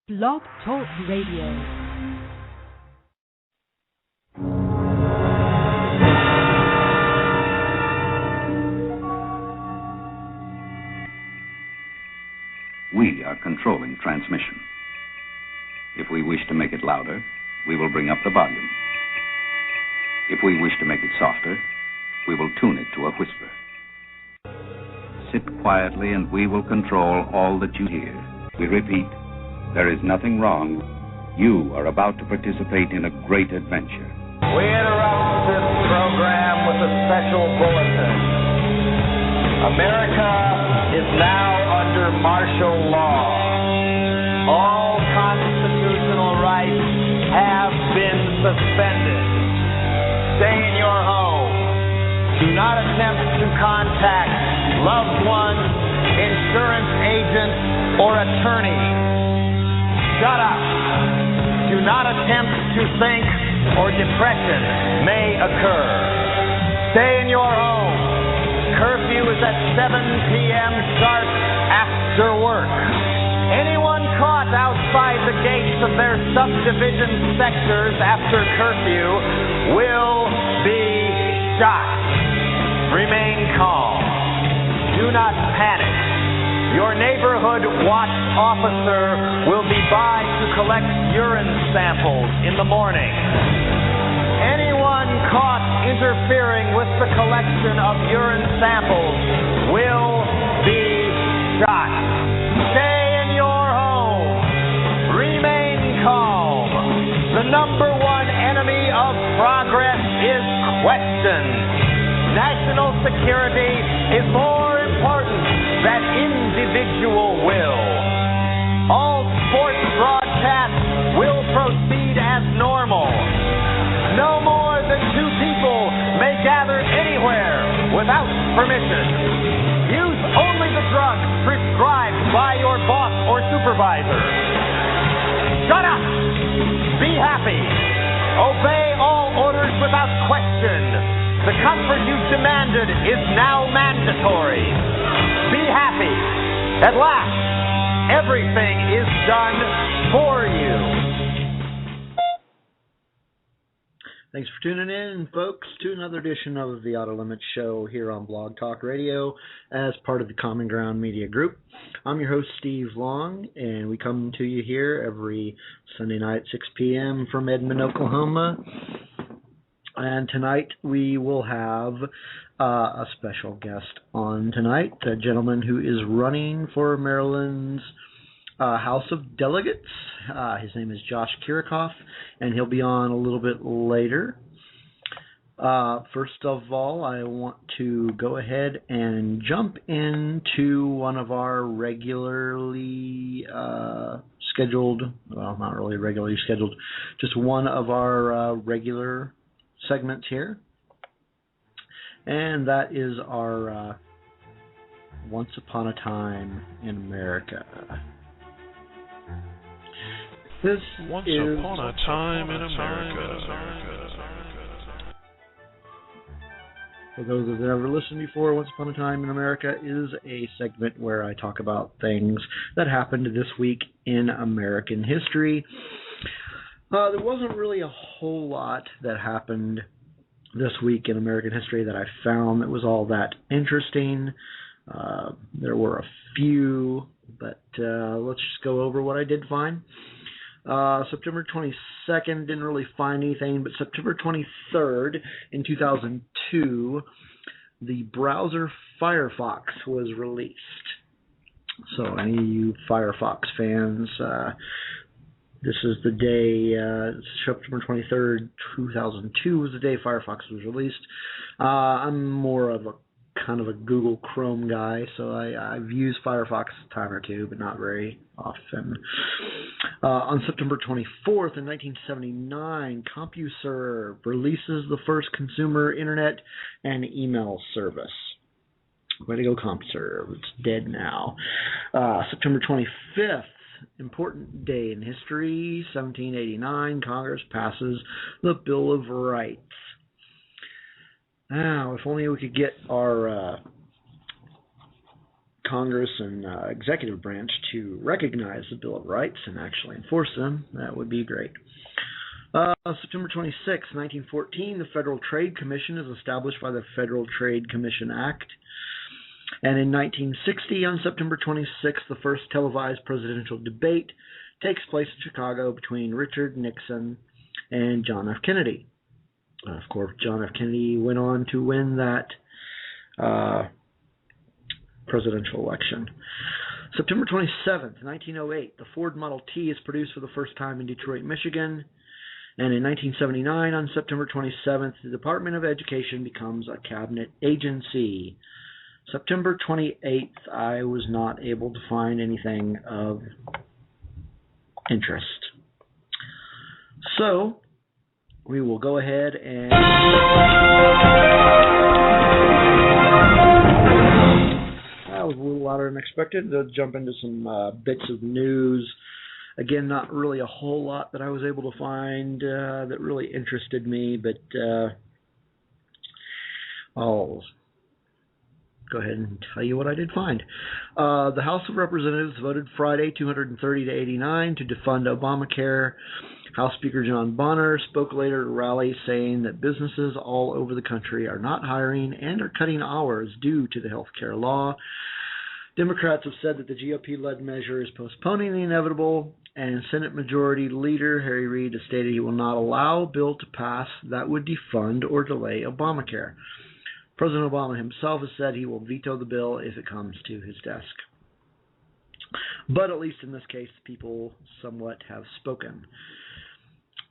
Blog Talk Radio. We are controlling transmission. If we wish to make it louder, we will bring up the volume. If we wish to make it softer, we will tune it to a whisper. Sit quietly and we will control all that you hear. We repeat, there is nothing wrong. You are about to participate in a great adventure. We interrupt this program with a special bulletin. America is now under martial law. All constitutional rights have been suspended. Stay in your home. Do not attempt to contact loved ones, insurance agents, or attorneys. Shut up. Do not attempt to think or depression may occur. Stay in your home. Curfew is at 7 p.m. sharp after work. Anyone caught outside the gates of their subdivision sectors after curfew will be shot. Remain calm. Do not panic. Your neighborhood watch officer will be by to collect urine samples in the morning. Anyone caught interfering with the collection of urine samples will be shot. Stay in your home. Remain calm. The number one enemy of progress is question. National security is more important than individual will. All sports broadcasts will proceed as normal. No more than 2 people may gather anywhere without permission. Use only the drugs prescribed by your boss or supervisor. Shut up! Be happy. Obey all orders without question. The comfort you've demanded is now mandatory. Be happy. At last, everything is done for you. Thanks for tuning in, folks, to another edition of the Otter Limits Show here on Blog Talk Radio as part of the Common Ground Media Group. I'm your host, Steve Long, and we come to you here every Sunday night at 6 p.m. from Edmond, Oklahoma. And tonight we will have a special guest on tonight, a gentleman who is running for Maryland's House of Delegates. His name is Josh Kiracofe, and he'll be on a little bit later. First of all, I want to go ahead and jump into one of our regularly scheduled, well, not really regularly scheduled, just one of our regular segments here, and that is our Once Upon a Time in America. This Once is Upon a Time in America. For those that have never listened before, Once Upon a Time in America is a segment where I talk about things that happened this week in American history. There wasn't really a whole lot that happened this week in American history that I found that was all that interesting. There were a few, but let's just go over what I did find. September 22nd, didn't really find anything, but September 23rd in 2002, the browser Firefox was released. So any of you Firefox fans, this is the day, September 23rd, 2002 was the day Firefox was released. I'm more of a kind of a Google Chrome guy, so I've used Firefox a time or two, but not very often. On September 24th, in 1979, CompuServe releases the first consumer internet and email service. Way to go, CompuServe. It's dead now. September 25th, important day in history, 1789, Congress passes the Bill of Rights. Now, if only we could get our Congress and executive branch to recognize the Bill of Rights and actually enforce them, that would be great. September 26, 1914, the Federal Trade Commission is established by the Federal Trade Commission Act. And in 1960, on September 26, the first televised presidential debate takes place in Chicago between Richard Nixon and John F. Kennedy. Of course, John F. Kennedy went on to win that presidential election. September 27th, 1908, the Ford Model T is produced for the first time in Detroit, Michigan. And in 1979, on September 27th, the Department of Education becomes a cabinet agency. September 28th, I was not able to find anything of interest. So, we will go ahead and... That was a little louder than expected. I'll jump into some bits of news. Again, not really a whole lot that I was able to find that really interested me, but I'll go ahead and tell you what I did find. The House of Representatives voted Friday 230 to 89 to defund Obamacare. House Speaker John Bonner spoke later at a rally saying that businesses all over the country are not hiring and are cutting hours due to the health care law. Democrats have said that the GOP-led measure is postponing the inevitable, and Senate Majority Leader Harry Reid has stated he will not allow a bill to pass that would defund or delay Obamacare. President Obama himself has said he will veto the bill if it comes to his desk. But at least in this case, people somewhat have spoken.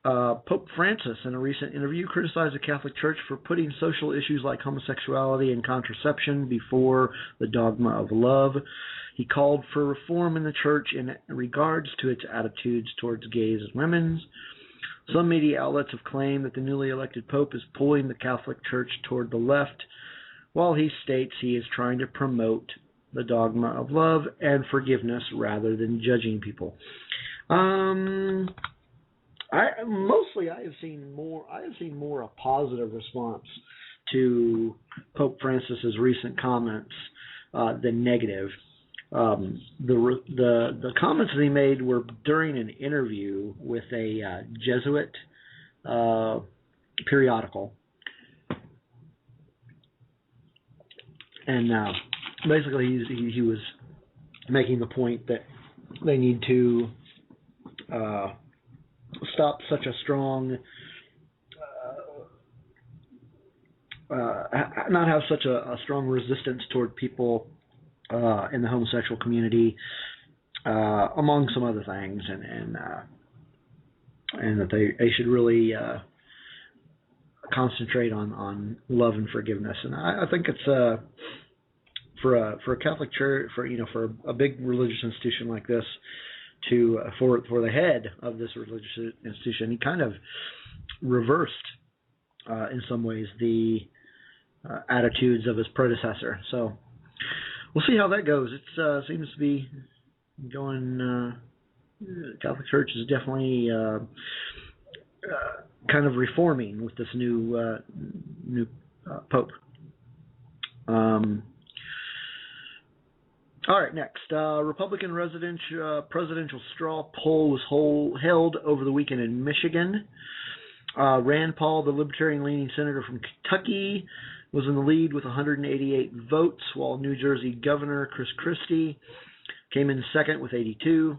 Pope Francis, in a recent interview, criticized the Catholic Church for putting social issues like homosexuality and contraception before the dogma of love. He called for reform in the Church in regards to its attitudes towards gays and women. Some media outlets have claimed that the newly elected Pope is pulling the Catholic Church toward the left, while he states he is trying to promote the dogma of love and forgiveness rather than judging people. I have seen more a positive response to Pope Francis's recent comments than negative. The comments that he made were during an interview with a Jesuit periodical, and basically he was making the point that they need to stop such a strong, not have such a strong resistance toward people in the homosexual community, among some other things, and that they should really concentrate on love and forgiveness. And I think it's for a Catholic church, for a big religious institution like this, for the head of this religious institution, he kind of reversed in some ways the attitudes of his predecessor. So we'll see how that goes. It seems to be going. Catholic Church is definitely kind of reforming with this new Pope. All right, next. Republican presidential straw poll was held over the weekend in Michigan. Rand Paul, the libertarian-leaning senator from Kentucky, was in the lead with 188 votes, while New Jersey Governor Chris Christie came in second with 82.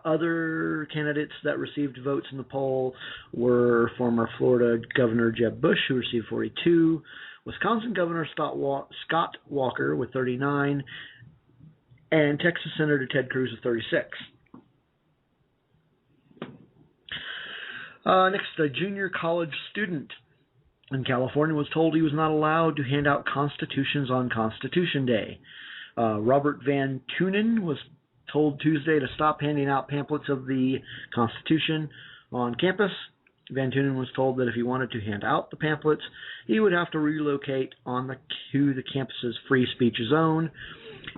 Other candidates that received votes in the poll were former Florida Governor Jeb Bush, who received 42, Wisconsin Governor Scott Walker with 39, and Texas Senator Ted Cruz with 36. Next, a junior college student in California was told he was not allowed to hand out constitutions on Constitution Day. Robert Van Tunen was told Tuesday to stop handing out pamphlets of the Constitution on campus. Van Tunen was told that if he wanted to hand out the pamphlets, he would have to relocate to the campus's free speech zone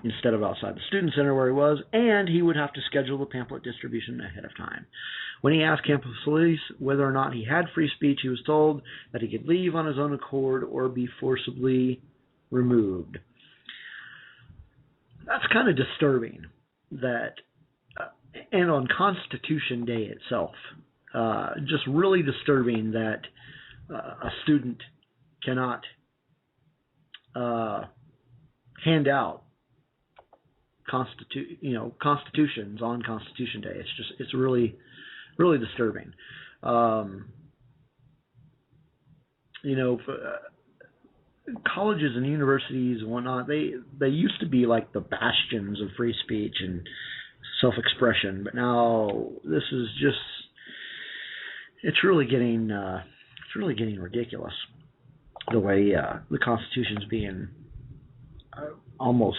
instead of outside the student center where he was, and he would have to schedule the pamphlet distribution ahead of time. When he asked campus police whether or not he had free speech, he was told that he could leave on his own accord or be forcibly removed. that's kind of disturbing. That, and on Constitution Day itself, just really disturbing that a student cannot hand out constitutions on Constitution Day. It's really, really disturbing. Colleges and universities and whatnot, they used to be like the bastions of free speech and self-expression, but now this is just, it's really getting ridiculous the way the Constitution's being almost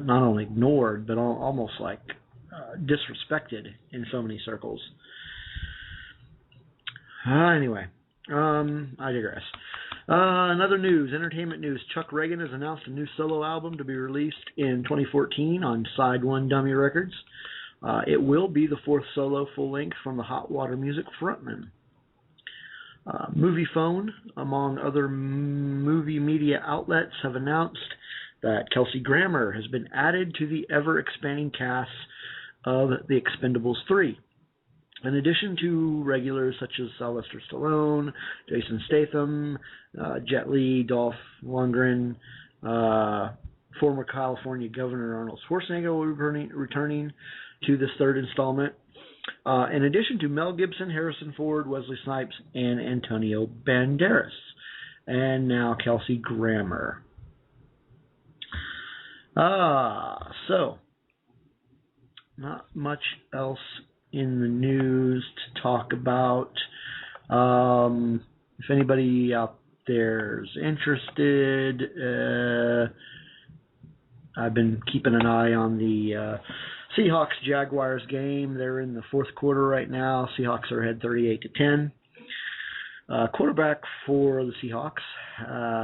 not only ignored but almost like disrespected in so many circles. Anyway, I digress. Another news, entertainment news. Chuck Reagan has announced a new solo album to be released in 2014 on Side 1 Dummy Records. It will be the fourth solo full-length from the Hot Water Music frontman. Moviefone, among other movie media outlets, have announced that Kelsey Grammer has been added to the ever-expanding cast of The Expendables 3. In addition to regulars such as Sylvester Stallone, Jason Statham, Jet Li, Dolph Lundgren, former California Governor Arnold Schwarzenegger will be returning to this third installment. In addition to Mel Gibson, Harrison Ford, Wesley Snipes, and Antonio Banderas. And now Kelsey Grammer. So, not much else in the news to talk about. If anybody out there's interested, I've been keeping an eye on the Seahawks-Jaguars game. They're in the fourth quarter right now. Seahawks are ahead 38-10. Quarterback for the Seahawks,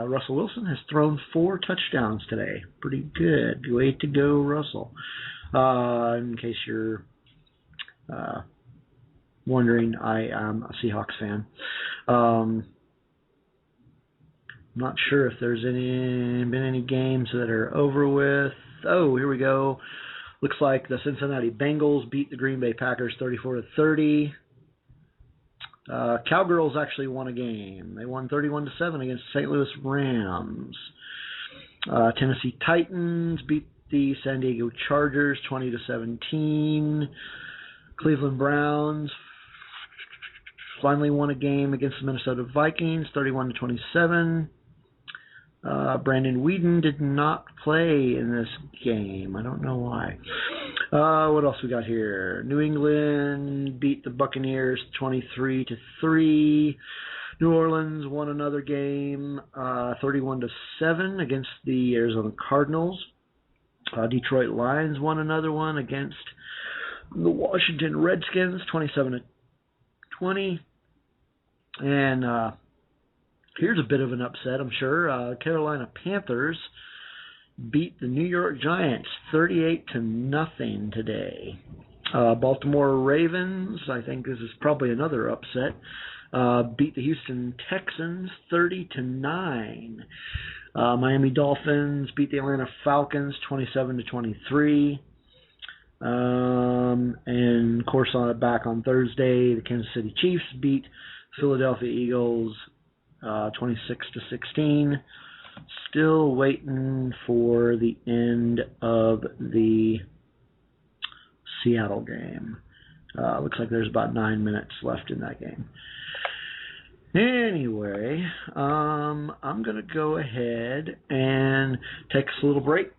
Russell Wilson, has thrown 4 touchdowns today. Pretty good. Way to go, Russell. In case you're wondering, I am a Seahawks fan. I'm not sure if there's been any games that are over with. Oh, here we go. Looks like the Cincinnati Bengals beat the Green Bay Packers 34-30. Cowgirls actually won a game. They won 31-7 against the St. Louis Rams. Tennessee Titans beat the San Diego Chargers 20-17. Cleveland Browns finally won a game against the Minnesota Vikings 31-27. Brandon Weeden did not play in this game. I don't know why. What else we got here? New England beat the Buccaneers 23-3. New Orleans won another game 31-7 against the Arizona Cardinals. Detroit Lions won another one against the Washington Redskins 27-20. And here's a bit of an upset, I'm sure. Carolina Panthers beat the New York Giants 38-0 today. Baltimore Ravens, I think this is probably another upset, beat the Houston Texans 30-9. Miami Dolphins beat the Atlanta Falcons 27-23. And of course, back on Thursday, the Kansas City Chiefs beat Philadelphia Eagles 26-16. Still waiting for the end of the Seattle game. Looks like there's about 9 minutes left in that game. Anyway, I'm going to go ahead and take us a little break.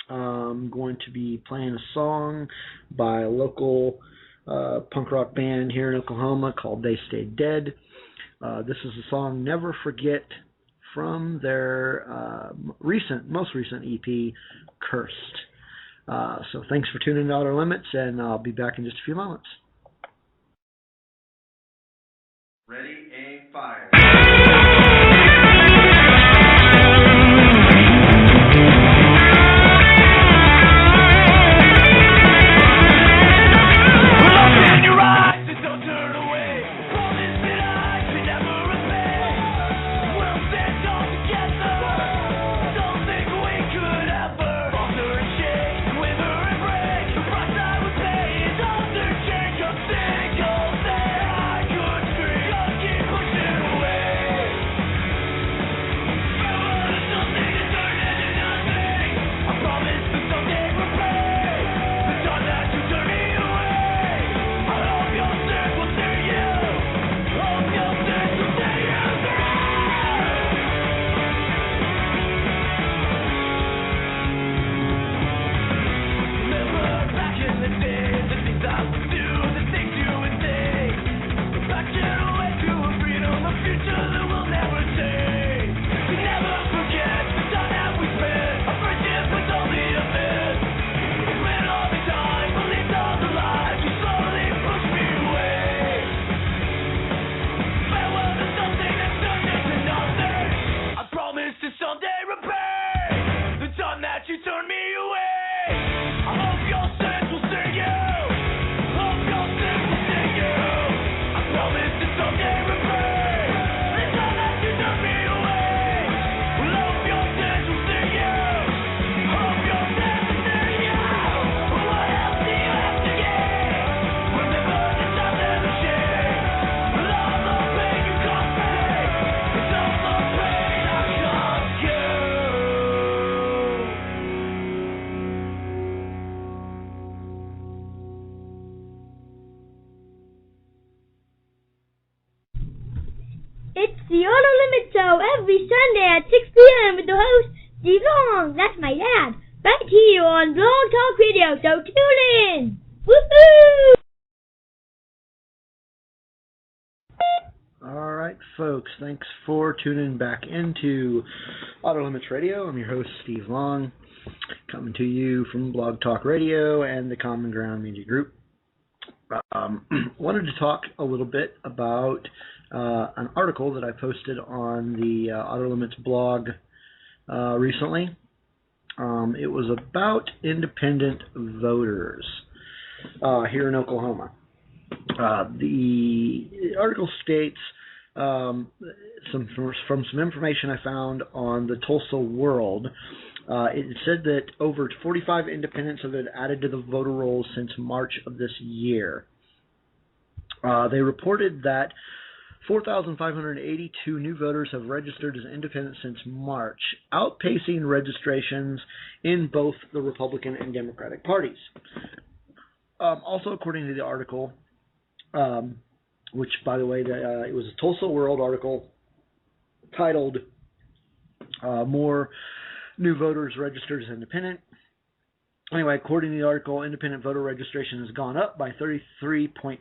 I'm going to be playing a song by a local punk rock band here in Oklahoma called They Stay Dead. This is the song Never Forget from their most recent EP, Cursed. So thanks for tuning in to Otter Limits, and I'll be back in just a few moments. Ready, aim, fire. Don't think we could ever It's the Otter Limits Show every Sunday at 6 p.m. with the host, Steve Long. That's my dad. Right here on Blog Talk Radio, so tune in. Woohoo! All right, folks, thanks for tuning back into Otter Limits Radio. I'm your host, Steve Long, coming to you from Blog Talk Radio and the Common Ground Media Group. Wanted to talk a little bit about an article that I posted on the Otter Limits blog recently. It was about independent voters here in Oklahoma. The article states from some information I found on the Tulsa World. It said that over 45 independents have been added to the voter rolls since March of this year. They reported that 4,582 new voters have registered as independents since March, outpacing registrations in both the Republican and Democratic parties. Also, according to the article, which, by the way, it was a Tulsa World article titled More New Voters Registered as Independent. Anyway, according to the article, independent voter registration has gone up by 33.8%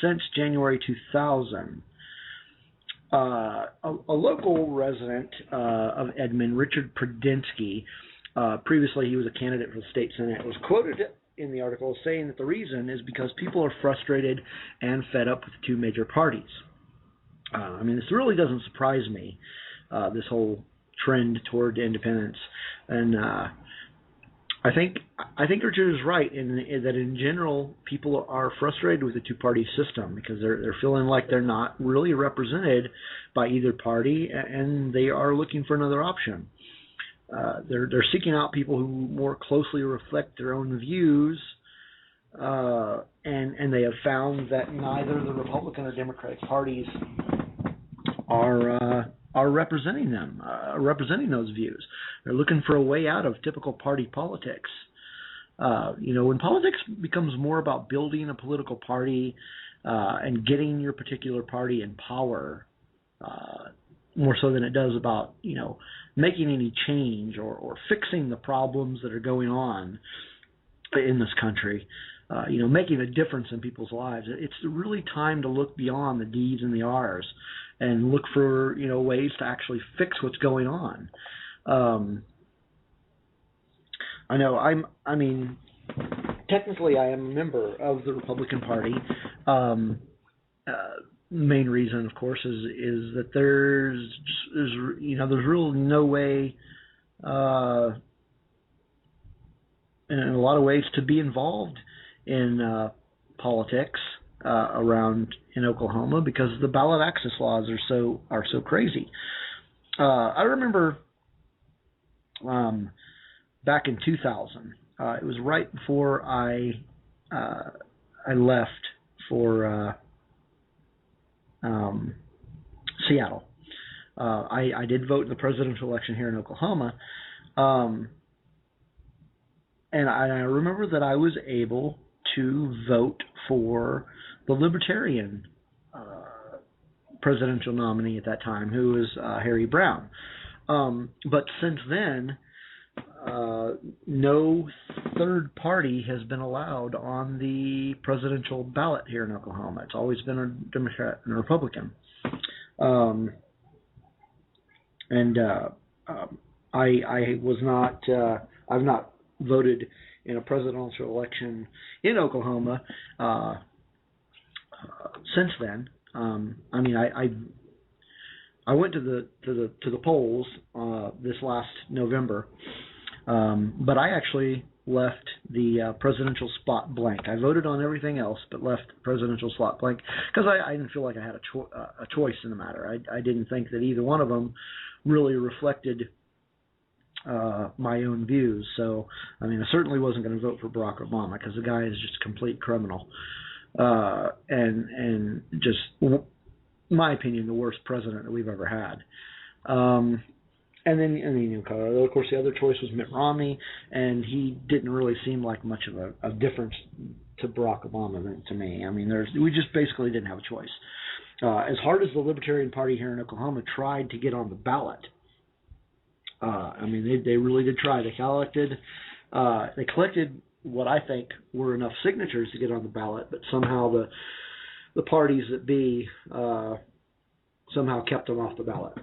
since January 2000. A local resident of Edmond, Richard Prudensky, previously he was a candidate for the state senate, was quoted in the article saying that the reason is because people are frustrated and fed up with the two major parties. This really doesn't surprise me, this whole trend toward independence. And I think Richard is right in that in general people are frustrated with the two-party system because they're feeling like they're not really represented by either party, and they are looking for another option. They're seeking out people who more closely reflect their own views, and they have found that neither the Republican or Democratic parties are representing them, representing those views. They're looking for a way out of typical party politics. When politics becomes more about building a political party and getting your particular party in power, more so than it does about, making any change or fixing the problems that are going on in this country, making a difference in people's lives. It's really time to look beyond the D's and the R's and look for, ways to actually fix what's going on. Technically I am a member of the Republican Party. Main reason, of course, is that there's really no way, in a lot of ways, to be involved in politics around in Oklahoma because the ballot access laws are so crazy. I remember back in 2000, it was right before I left for Seattle. I did vote in the presidential election here in Oklahoma, and I remember that I was able to vote for the Libertarian presidential nominee at that time, who was Harry Brown. But since then, no third party has been allowed on the presidential ballot here in Oklahoma. It's always been a Democrat and a Republican. I was not. I've not voted in a presidential election in Oklahoma since then. I went to the polls this last November, but I actually left the presidential spot blank. I voted on everything else, but left the presidential slot blank because I didn't feel like I had a choice in the matter. I didn't think that either one of them really reflected my own views. So, I certainly wasn't going to vote for Barack Obama because the guy is just a complete criminal, and just, in my opinion, the worst president that we've ever had. And then of course, the other choice was Mitt Romney, and he didn't really seem like much of a difference to Barack Obama to me. We just basically didn't have a choice. as hard as the Libertarian Party here in Oklahoma tried to get on the ballot, I mean, they really did try. They collected what I think were enough signatures to get on the ballot, but somehow the parties that be somehow kept them off the ballot.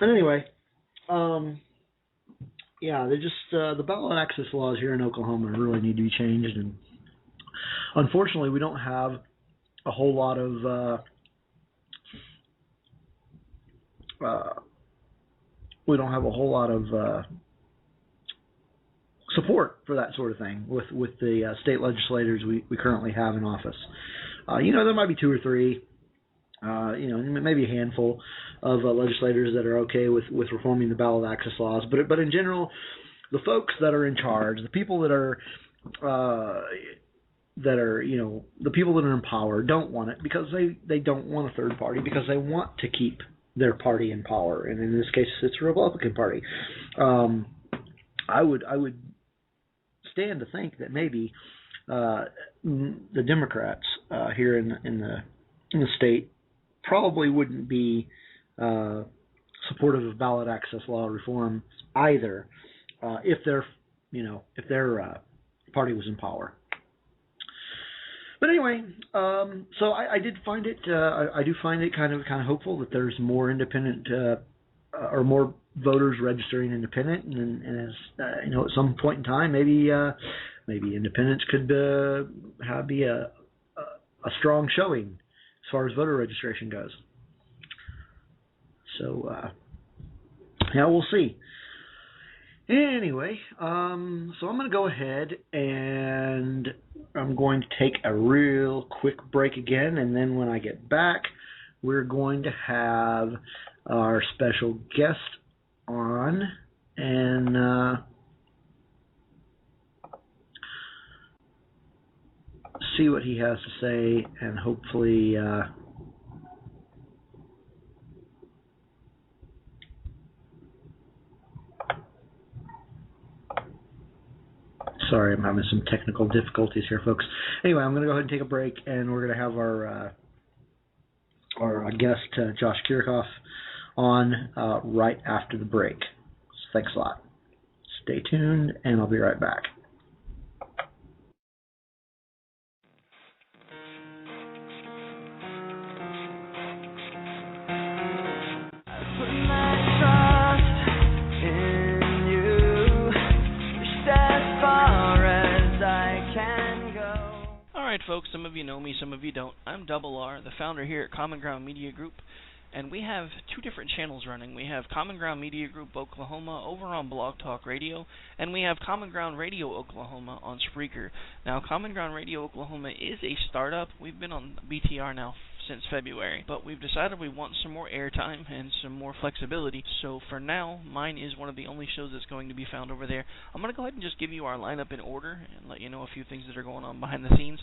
But anyway, they just the ballot access laws here in Oklahoma really need to be changed, and unfortunately, we don't have a whole lot of support for that sort of thing with the state legislators we currently have in office. There might be two or three, maybe a handful of legislators that are okay with reforming the ballot access laws, but in general, the folks that are in charge, the people that are the people that are in power don't want it because they don't want a third party, because they want to keep their party in power, and in this case, it's the Republican Party. I would stand to think that maybe the Democrats here in the state probably wouldn't be supportive of ballot access law reform either, if their party was in power. But anyway, so I did find it. I do find it kind of hopeful that there's more independent or more voters registering independent, and as at some point in time, maybe independents could be a strong showing as far as voter registration goes. So we'll see. Anyway, so I'm going to go ahead and I'm going to take a real quick break again, and then when I get back, we're going to have our special guest on and see what he has to say, and hopefully sorry, I'm having some technical difficulties here, folks. Anyway, I'm going to go ahead and take a break, and we're going to have our guest, Josh Kiracofe, on right after the break. So thanks a lot. Stay tuned, and I'll be right back. Alright folks, some of you know me, some of you don't. I'm Double R, the founder here at Common Ground Media Group, and we have two different channels running. We have Common Ground Media Group Oklahoma over on Blog Talk Radio, and we have Common Ground Radio Oklahoma on Spreaker. Now, Common Ground Radio Oklahoma is a startup. We've been on BTR now since February, but we've decided we want some more airtime and some more flexibility, so for now, mine is one of the only shows that's going to be found over there. I'm going to go ahead and just give you our lineup in order and let you know a few things that are going on behind the scenes.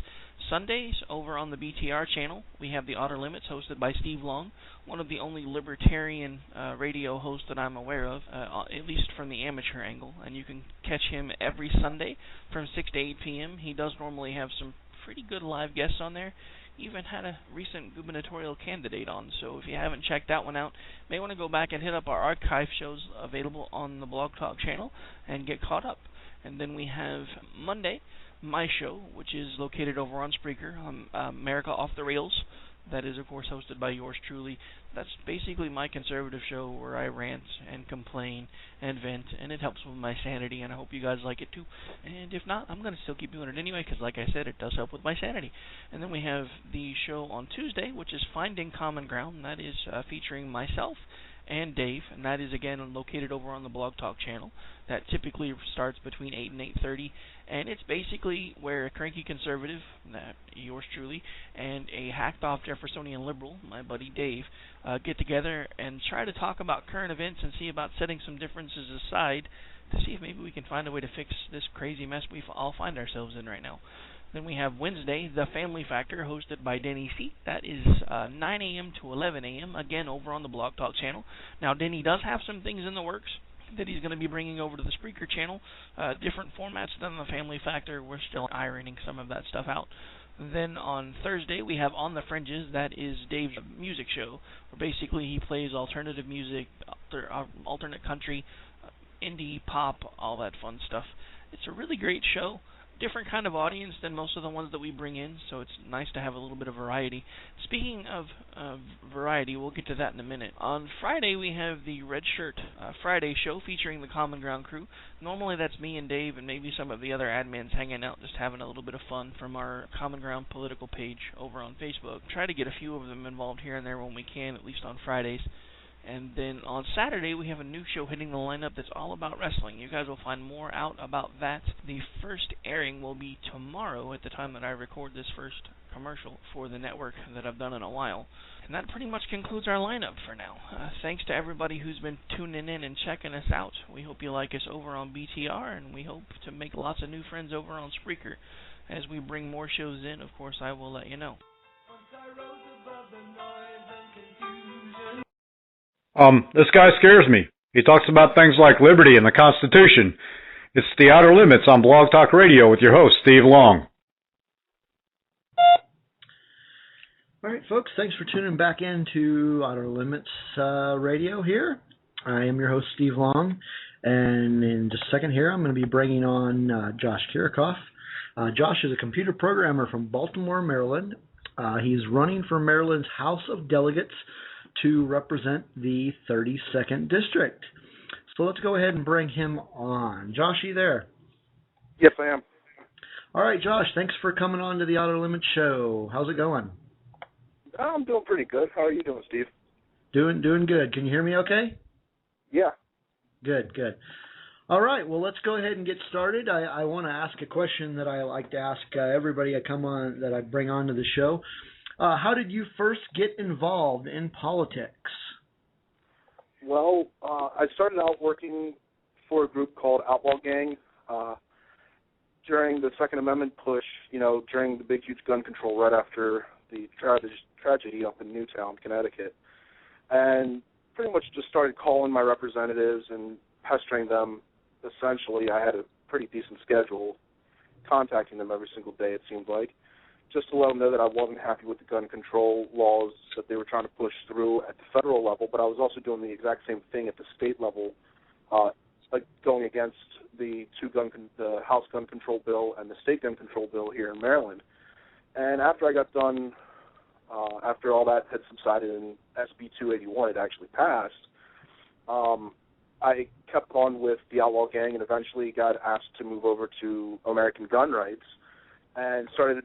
Sundays, over on the BTR channel, we have the Otter Limits, hosted by Steve Long, one of the only libertarian radio hosts that I'm aware of, at least from the amateur angle, and you can catch him every Sunday from 6 to 8 p.m. He does normally have some pretty good live guests on there. Even had a recent gubernatorial candidate on, so if you haven't checked that one out, you may want to go back and hit up our archive shows available on the Blog Talk channel and get caught up. And then we have Monday, my show, which is located over on Spreaker, America Off the Rails. That is, of course, hosted by yours truly. That's basically my conservative show where I rant and complain and vent, and it helps with my sanity, and I hope you guys like it too. And if not, I'm going to still keep doing it anyway, because like I said, it does help with my sanity. And then we have the show on Tuesday, which is Finding Common Ground, and that is featuring myself and Dave, and that is again located over on the Blog Talk channel. That typically starts between 8 and 8:30, and it's basically where a cranky conservative, that yours truly, and a hacked off Jeffersonian liberal, my buddy Dave, get together and try to talk about current events and see about setting some differences aside to see if maybe we can find a way to fix this crazy mess we all find ourselves in right now. Then we have Wednesday, The Family Factor, hosted by Denny C. That is 9 a.m. to 11 a.m., again over on the Blog Talk channel. Now, Denny does have some things in the works that he's going to be bringing over to the Spreaker channel, different formats than The Family Factor. We're still ironing some of that stuff out. Then on Thursday, we have On the Fringes. That is Dave's music show, where basically he plays alternative music, alternate country, indie, pop, all that fun stuff. It's a really great show. Different kind of audience than most of the ones that we bring in, so it's nice to have a little bit of variety. Speaking of variety, we'll get to that in a minute. On Friday, we have the Red Shirt Friday show featuring the Common Ground crew. Normally that's me and Dave and maybe some of the other admins hanging out, just having a little bit of fun from our Common Ground political page over on Facebook. Try to get a few of them involved here and there when we can, at least on Fridays. And then on Saturday, we have a new show hitting the lineup that's all about wrestling. You guys will find more out about that. The first airing will be tomorrow at the time that I record this first commercial for the network that I've done in a while. And that pretty much concludes our lineup for now. Thanks to everybody who's been tuning in and checking us out. We hope you like us over on BTR, and we hope to make lots of new friends over on Spreaker. As we bring more shows in, of course, I will let you know. This guy scares me. He talks about things like liberty and the Constitution. It's the Outer Limits on Blog Talk Radio with your host, Steve Long. All right, folks, thanks for tuning back into Otter Limits Radio here. I am your host, Steve Long, and in just a second here, I'm going to be bringing on Josh Kiracofe. Josh is a computer programmer from Baltimore, Maryland. He's running for Maryland's House of Delegates to represent the 32nd District. So let's go ahead and bring him on. Josh, are you there? Yes, I am. All right, Josh, thanks for coming on to the Outer Limits show. How's it going? I'm doing pretty good. How are you doing, Steve? Doing good. Can you hear me okay? Yeah. Good. All right, well, let's go ahead and get started. I want to ask a question that I like to ask everybody that I bring onto the show. How did you first get involved in politics? Well, I started out working for a group called Outlaw Gang during the Second Amendment push, during the big, huge gun control right after the tragedy up in Newtown, Connecticut. And pretty much just started calling my representatives and pestering them. Essentially, I had a pretty decent schedule, contacting them every single day, it seemed like, just to let them know that I wasn't happy with the gun control laws that they were trying to push through at the federal level, but I was also doing the exact same thing at the state level, like going against the House gun control bill and the state gun control bill here in Maryland. And after I got done, after all that had subsided and SB 281 had actually passed, I kept on with the Outlaw Gang and eventually got asked to move over to American Gun Rights and started,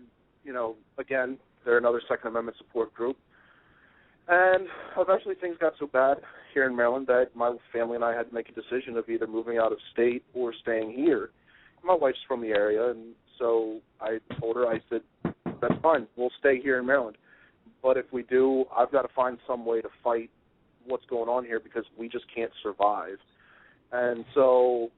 again, they're another Second Amendment support group. And eventually things got so bad here in Maryland that my family and I had to make a decision of either moving out of state or staying here. My wife's from the area, and so I told her, I said, that's fine, we'll stay here in Maryland. But if we do, I've got to find some way to fight what's going on here because we just can't survive. And so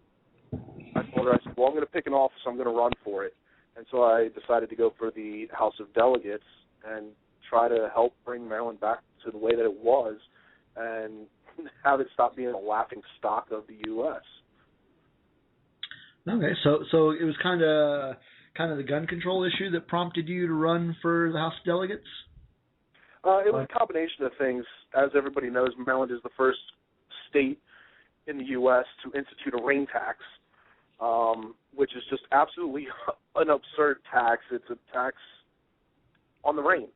I told her, I said, well, I'm going to pick an office, I'm going to run for it. And so I decided to go for the House of Delegates and try to help bring Maryland back to the way that it was and have it stop being a laughing stock of the U.S. Okay, so it was kind of the gun control issue that prompted you to run for the House of Delegates? It was a combination of things. As everybody knows, Maryland is the first state in the U.S. to institute a rain tax, which is just absolutely an absurd tax. It's a tax on the rain.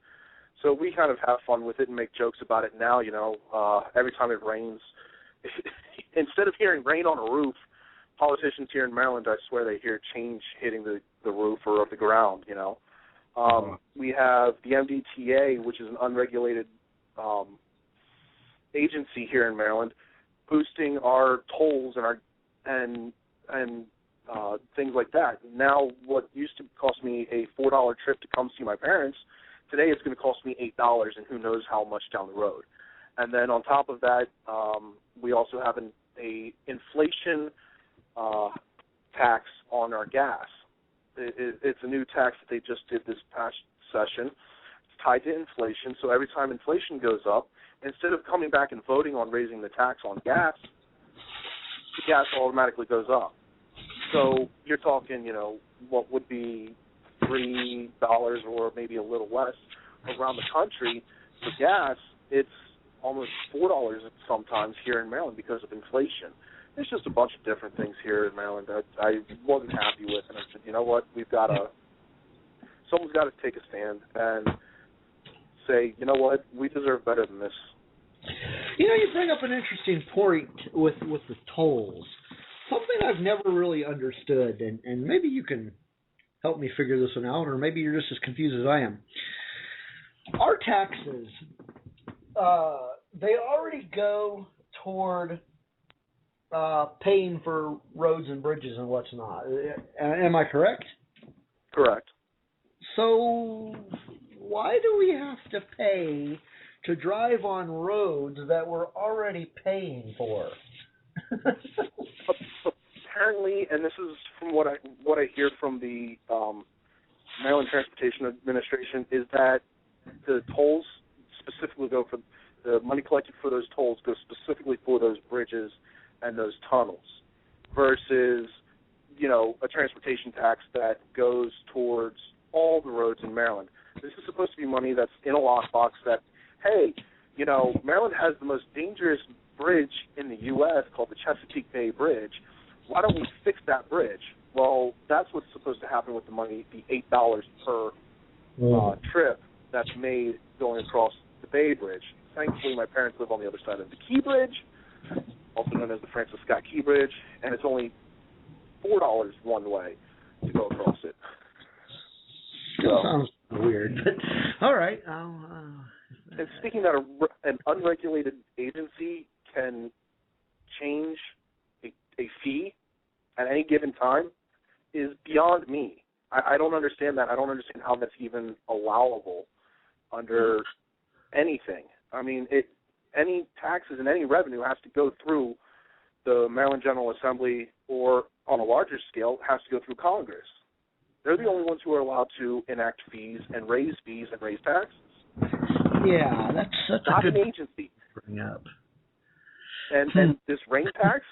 So we kind of have fun with it and make jokes about it now, every time it rains. Instead of hearing rain on a roof, politicians here in Maryland, I swear they hear change hitting the roof or of the ground, We have the MDTA, which is an unregulated agency here in Maryland, boosting our tolls and things like that. Now, what used to cost me a $4 trip to come see my parents, today it's going to cost me $8, and who knows how much down the road. And then on top of that, we also have an inflation tax on our gas. It's a new tax that they just did this past session. It's tied to inflation, so every time inflation goes up, instead of coming back and voting on raising the tax on gas, the gas automatically goes up. So you're talking, what would be $3 or maybe a little less around the country. For gas, it's almost $4 sometimes here in Maryland because of inflation. There's just a bunch of different things here in Maryland that I wasn't happy with, and I said, you know what, someone's got to take a stand and say, you know what, we deserve better than this. You know, you bring up an interesting point with the tolls. Something I've never really understood, and maybe you can help me figure this one out, or maybe you're just as confused as I am. Our taxes, they already go toward paying for roads and bridges and what's not. Am I correct? Correct. So why do we have to pay to drive on roads that we're already paying for? Apparently, and this is from what I hear from the Maryland Transportation Administration, is that the tolls specifically go for the money collected for those tolls goes specifically for those bridges and those tunnels, versus, you know, a transportation tax that goes towards all the roads in Maryland. This is supposed to be money that's in a lockbox that, hey, you know, Maryland has the most dangerous bridge in the U.S. called the Chesapeake Bay Bridge. Why don't we fix that bridge? Well, that's what's supposed to happen with the money, the $8 per trip that's made going across the Bay Bridge. Thankfully, my parents live on the other side of the Key Bridge, also known as the Francis Scott Key Bridge, and it's only $4 one way to go across it. Still sounds weird, but all right. And speaking that an unregulated agency can change a fee at any given time is beyond me. I don't understand that. I don't understand how that's even allowable under anything. I mean, any taxes and any revenue has to go through the Maryland General Assembly, or on a larger scale, has to go through Congress. They're the only ones who are allowed to enact fees and raise taxes. Yeah, that's not a good an agency. Bring up. And this rain tax,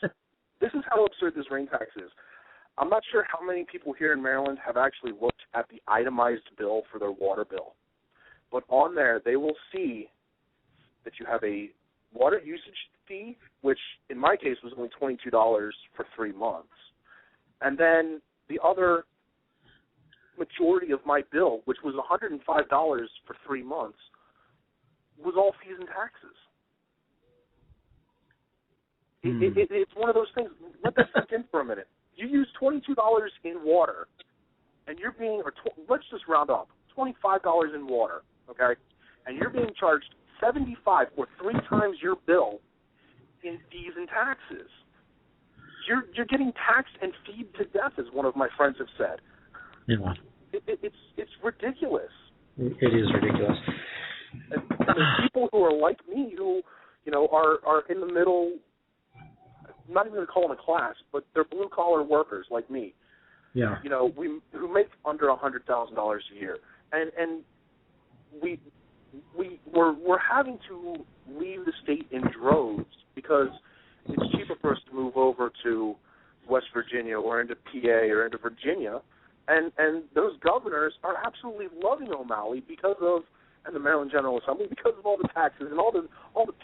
this is how absurd this rain tax is. I'm not sure how many people here in Maryland have actually looked at the itemized bill for their water bill. But on there, they will see that you have a water usage fee, which in my case was only $22 for 3 months. And then the other majority of my bill, which was $105 for 3 months, was all fees and taxes. It's one of those things. Let that sink in for a minute. You use $22 in water, and you're being, let's just round up, $25 in water, okay? And you're being charged $75 or 3 times your bill in fees and taxes. You're getting taxed and feed to death, as one of my friends have said. Yeah. It's ridiculous. It is ridiculous. And there's people who are like me who, you know, are in the middle. I'm not even going to call them a class, but they're blue collar workers like me. Yeah. You know, who make under $100,000 a year, and we're having to leave the state in droves because it's cheaper for us to move over to West Virginia or into PA or into Virginia, and those governors are absolutely loving O'Malley and the Maryland General Assembly because of all the taxes and all the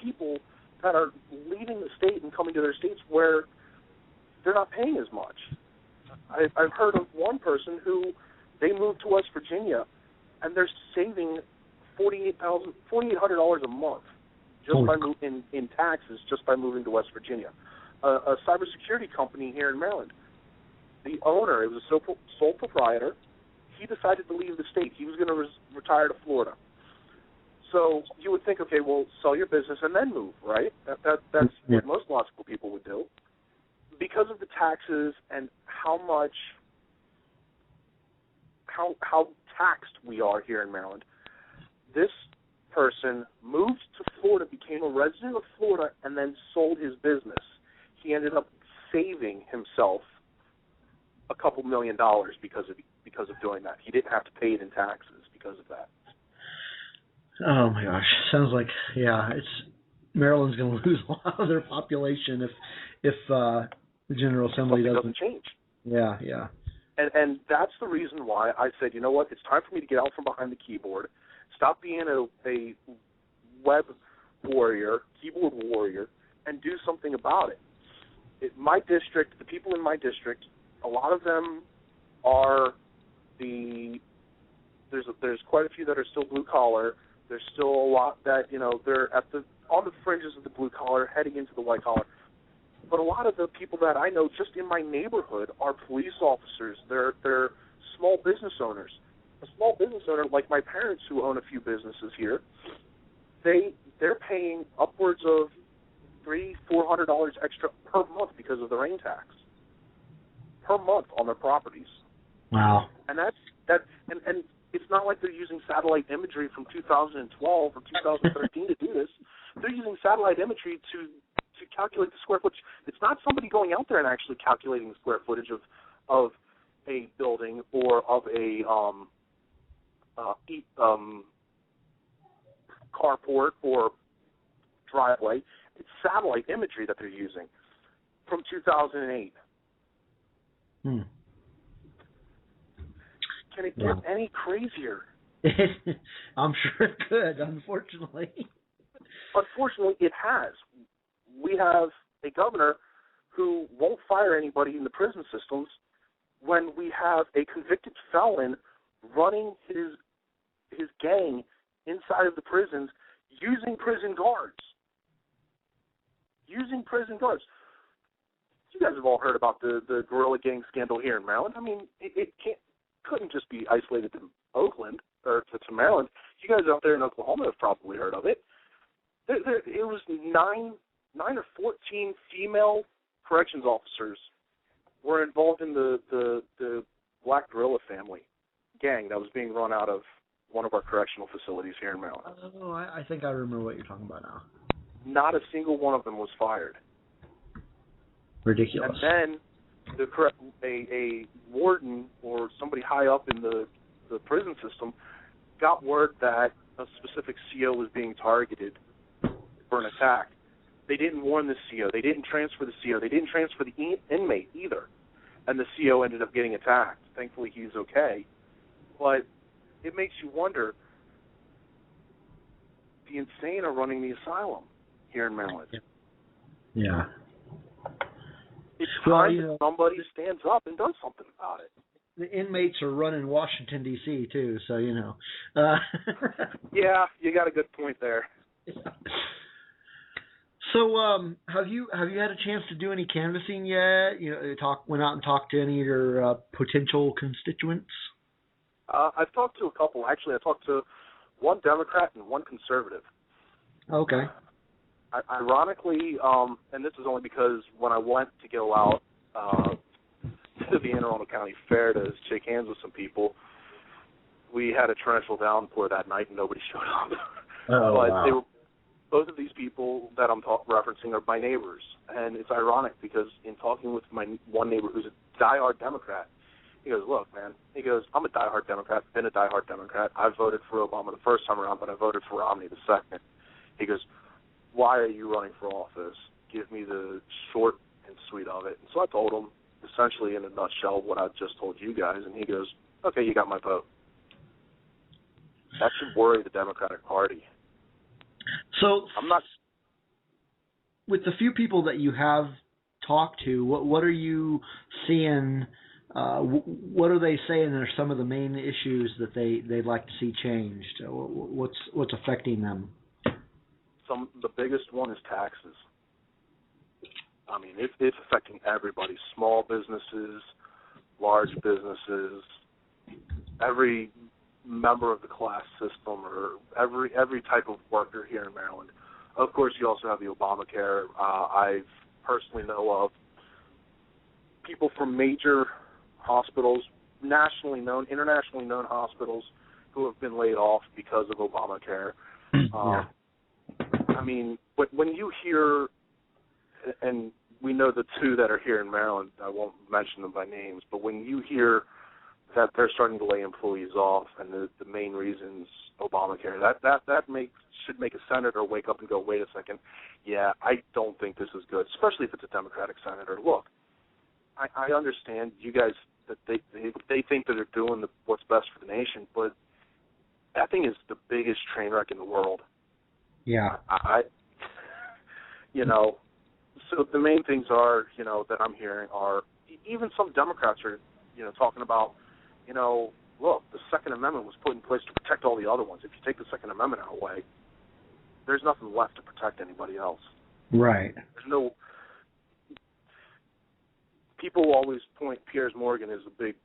people that are leaving the state and coming to their states where they're not paying as much. I've heard of one person who they moved to West Virginia and they're saving $4,800 a month just by in taxes just by moving to West Virginia. A cybersecurity company here in Maryland. The owner, it was a sole proprietor. He decided to leave the state. He was going to retire to Florida. So you would think, okay, well, sell your business and then move, right? That's what most logical people would do. Because of the taxes and how taxed we are here in Maryland, this person moved to Florida, became a resident of Florida, and then sold his business. He ended up saving himself a couple $1 million because of doing that. He didn't have to pay it in taxes because of that. Oh my gosh! Sounds like Maryland's going to lose a lot of their population if the General Assembly doesn't change. Yeah. And that's the reason why I said, you know what, it's time for me to get out from behind the keyboard, stop being a web warrior, keyboard warrior, and do something about it. My district, the people in my district, a lot of them are there's quite a few that are still blue collar. There's still a lot that, they're on the fringes of the blue collar, heading into the white collar. But a lot of the people that I know just in my neighborhood are police officers. They're small business owners. A small business owner like my parents who own a few businesses here, they're paying upwards of $300-400 extra per month because of the rain tax per month on their properties. Wow. And that's it's not like they're using satellite imagery from 2012 or 2013 to do this. They're using satellite imagery to calculate the square footage. It's not somebody going out there and actually calculating the square footage of a building or of a carport or driveway. It's satellite imagery that they're using from 2008. Can it get any crazier? I'm sure it could, unfortunately. Unfortunately, it has. We have a governor who won't fire anybody in the prison systems when we have a convicted felon running his gang inside of the prisons using prison guards. You guys have all heard about the guerrilla gang scandal here in Maryland. I mean, it couldn't just be isolated to Oakland or to Maryland. You guys out there in Oklahoma have probably heard of it. It was 9 or 14 female corrections officers were involved in the Black Guerrilla family gang that was being run out of one of our correctional facilities here in Maryland. Oh, I think I remember what you're talking about now. Not a single one of them was fired. Ridiculous. And then a warden or somebody high up in the prison system got word that a specific CO was being targeted for an attack. They didn't warn the CO. They didn't transfer the CO. They didn't transfer the inmate either. And the CO ended up getting attacked. Thankfully, he's okay. But it makes you wonder, the insane are running the asylum here in Maryland. Yeah. It's time that somebody stands up and does something about it. The inmates are running Washington, D.C., too, so, Yeah, you got a good point there. Yeah. So, have you had a chance to do any canvassing yet? Went out and talked to any of your potential constituents? I've talked to a couple. Actually, I talked to one Democrat and one conservative. Okay. Ironically, and this is only because when I went to go out to the Anne Arundel County Fair to shake hands with some people, we had a torrential downpour that night and nobody showed up. Oh, but wow. both of these people that I'm referencing are my neighbors, and it's ironic because in talking with my one neighbor who's a diehard Democrat, he goes, look, man, he goes, I'm a diehard Democrat, been a diehard Democrat. I voted for Obama the first time around, but I voted for Romney the second. He goes, why are you running for office? Give me the short and sweet of it. And so I told him, essentially in a nutshell, what I just told you guys, and he goes, okay, you got my vote. That should worry the Democratic Party. So, I'm not. With the few people that you have talked to, what are you seeing? What are they saying are some of the main issues that they'd like to see changed? What's affecting them? The biggest one is taxes. I mean, it's affecting everybody: small businesses, large businesses, every member of the class system, or every type of worker here in Maryland. Of course, you also have the Obamacare. I personally know of people from major hospitals, nationally known, internationally known hospitals, who have been laid off because of Obamacare. Yeah. I mean, when you hear, and we know the two that are here in Maryland, I won't mention them by names, but when you hear that they're starting to lay employees off, and the main reason's Obamacare, that should make a senator wake up and go, wait a second, yeah, I don't think this is good, especially if it's a Democratic senator. Look, I understand you guys that they think that they're doing what's best for the nation, but that thing is the biggest train wreck in the world. Yeah. So the main things are, that I'm hearing are, even some Democrats are, talking about, look, the Second Amendment was put in place to protect all the other ones. If you take the Second Amendment away, there's nothing left to protect anybody else. Right. There's no. People always point. Piers Morgan is a big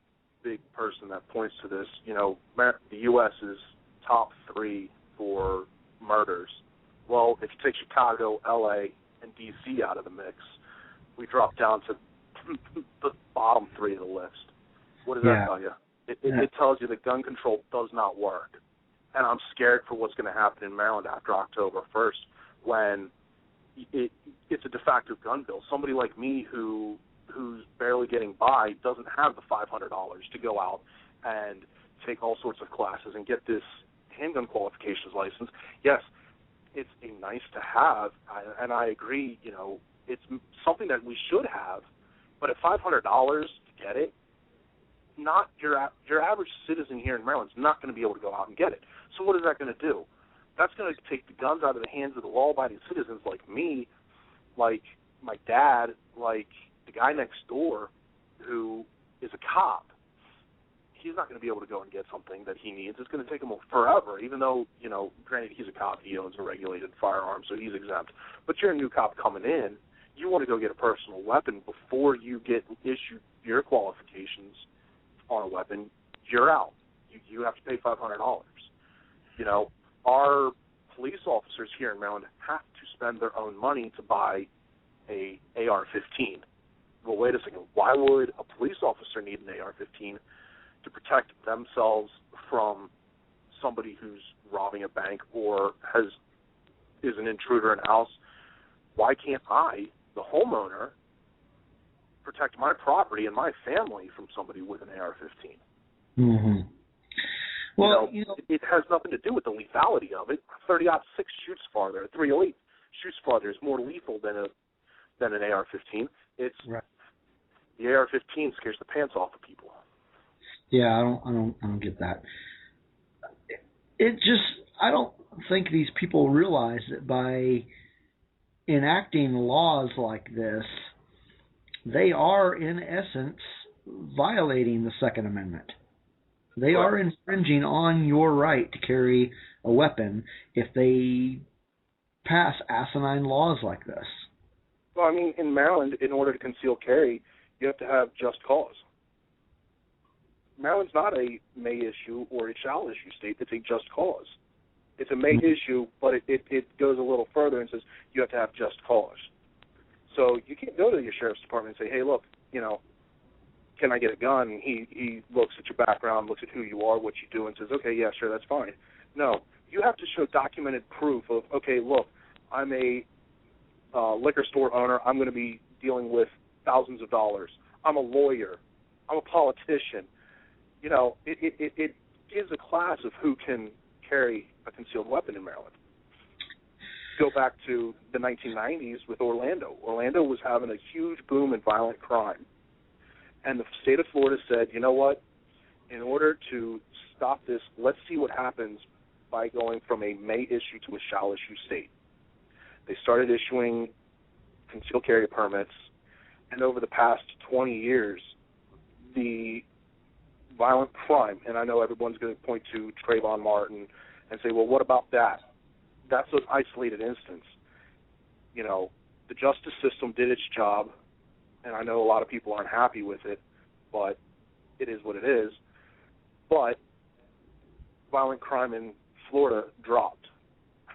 person that points to this. The U.S. is top 3 for murders. Well, if you take Chicago, L.A., and D.C. out of the mix, we drop down to the bottom 3 of the list. What does that tell you? It tells you that gun control does not work. And I'm scared for what's going to happen in Maryland after October 1st when it's a de facto gun bill. Somebody like me who's barely getting by doesn't have the $500 to go out and take all sorts of classes and get this handgun qualifications license. Yes, it's a nice to have, and I agree, it's something that we should have, but at $500 to get it, not your average citizen here in Maryland is not going to be able to go out and get it. So what is that going to do? That's going to take the guns out of the hands of the law-abiding citizens like me, like my dad, like the guy next door who is a cop. He's not going to be able to go and get something that he needs. It's going to take him forever, even though, granted, he's a cop. He owns a regulated firearm, so he's exempt. But you're a new cop coming in. You want to go get a personal weapon before you get issued your qualifications on a weapon. You're out. You have to pay $500. Our police officers here in Maryland have to spend their own money to buy a AR-15. Well, wait a second. Why would a police officer need an AR-15 to protect themselves from somebody who's robbing a bank or is an intruder in a house? Why can't I, the homeowner, protect my property and my family from somebody with an AR-15? Mm-hmm. Well, it has nothing to do with the lethality of it. 30-06 shoots farther. A .308 shoots farther. Is more lethal than an AR-15. It's right. The AR-15 scares the pants off of people. Yeah, I don't get that. I don't think these people realize that by enacting laws like this, they are in essence violating the Second Amendment. They are infringing on your right to carry a weapon if they pass asinine laws like this. Well, I mean, in Maryland, in order to conceal carry, you have to have just cause. Maryland's not a may issue or a shall issue state. It's a just cause. It's a may issue, but it goes a little further and says you have to have just cause. So you can't go to your sheriff's department and say, hey, look, can I get a gun? And he looks at your background, looks at who you are, what you do, and says, okay, yeah, sure, that's fine. No, you have to show documented proof of, okay, look, I'm a liquor store owner. I'm going to be dealing with thousands of dollars. I'm a lawyer. I'm a politician. It gives a class of who can carry a concealed weapon in Maryland. Go back to the 1990s with Orlando. Orlando was having a huge boom in violent crime. And the state of Florida said, you know what, in order to stop this, let's see what happens by going from a may issue to a shall issue state. They started issuing concealed carry permits, and over the past 20 years, the violent crime, and I know everyone's going to point to Trayvon Martin and say, well, what about that? That's an isolated instance. The justice system did its job, and I know a lot of people aren't happy with it, but it is what it is. But violent crime in Florida dropped.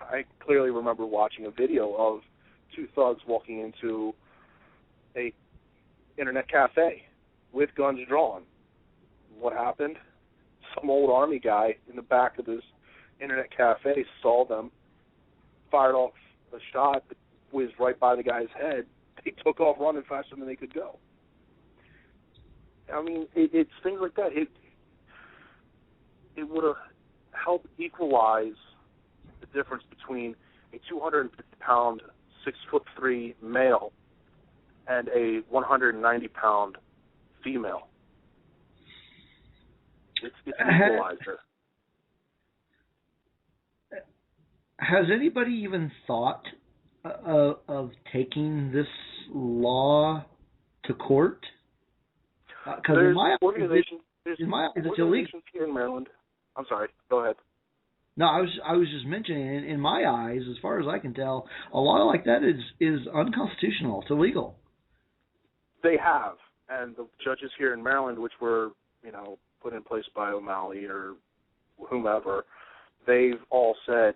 I clearly remember watching a video of two thugs walking into a internet cafe with guns drawn. What happened? Some old Army guy in the back of this internet cafe saw them, fired off a shot that whizzed right by the guy's head. They took off running faster than they could go. I mean, it's things like that. It would have helped equalize the difference between a 250-pound, 6'3" male and a 190-pound female. It's an equalizer. Has anybody even thought of taking this law to court? Because in my eyes, it's illegal. Here in Maryland. I'm sorry. Go ahead. No, I was just mentioning. In my eyes, as far as I can tell, a law like that is unconstitutional. It's illegal. They have, and the judges here in Maryland, which were put in place by O'Malley or whomever, they've all said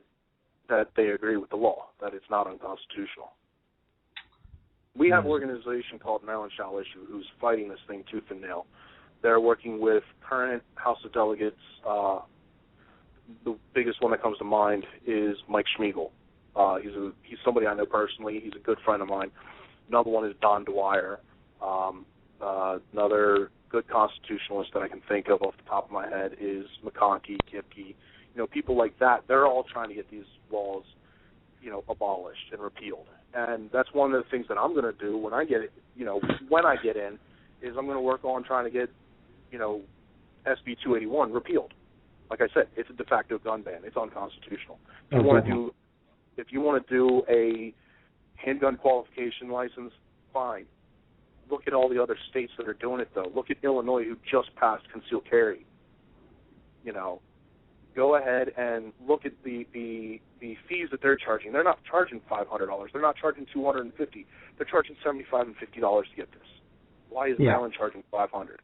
that they agree with the law, that it's not unconstitutional. We have an organization called Maryland Shall Issue who's fighting this thing tooth and nail. They're working with current House of Delegates. The biggest one that comes to mind is Mike Schmiegel. He's somebody I know personally. He's a good friend of mine. Another one is Don Dwyer. Another good constitutionalist that I can think of off the top of my head is McConkie, Kipke. People like that. They're all trying to get these laws, abolished and repealed. And that's one of the things that I'm going to do when I get it. When I get in, is I'm going to work on trying to get, SB 281 repealed. Like I said, it's a de facto gun ban. It's unconstitutional. If you want to do a handgun qualification license, fine. Look at all the other states that are doing it, though. Look at Illinois, who just passed concealed carry. Go ahead and look at the fees that they're charging. They're not charging $500. They're not charging $250. They're charging $75 and $50 to get this. Why is Maryland charging $500?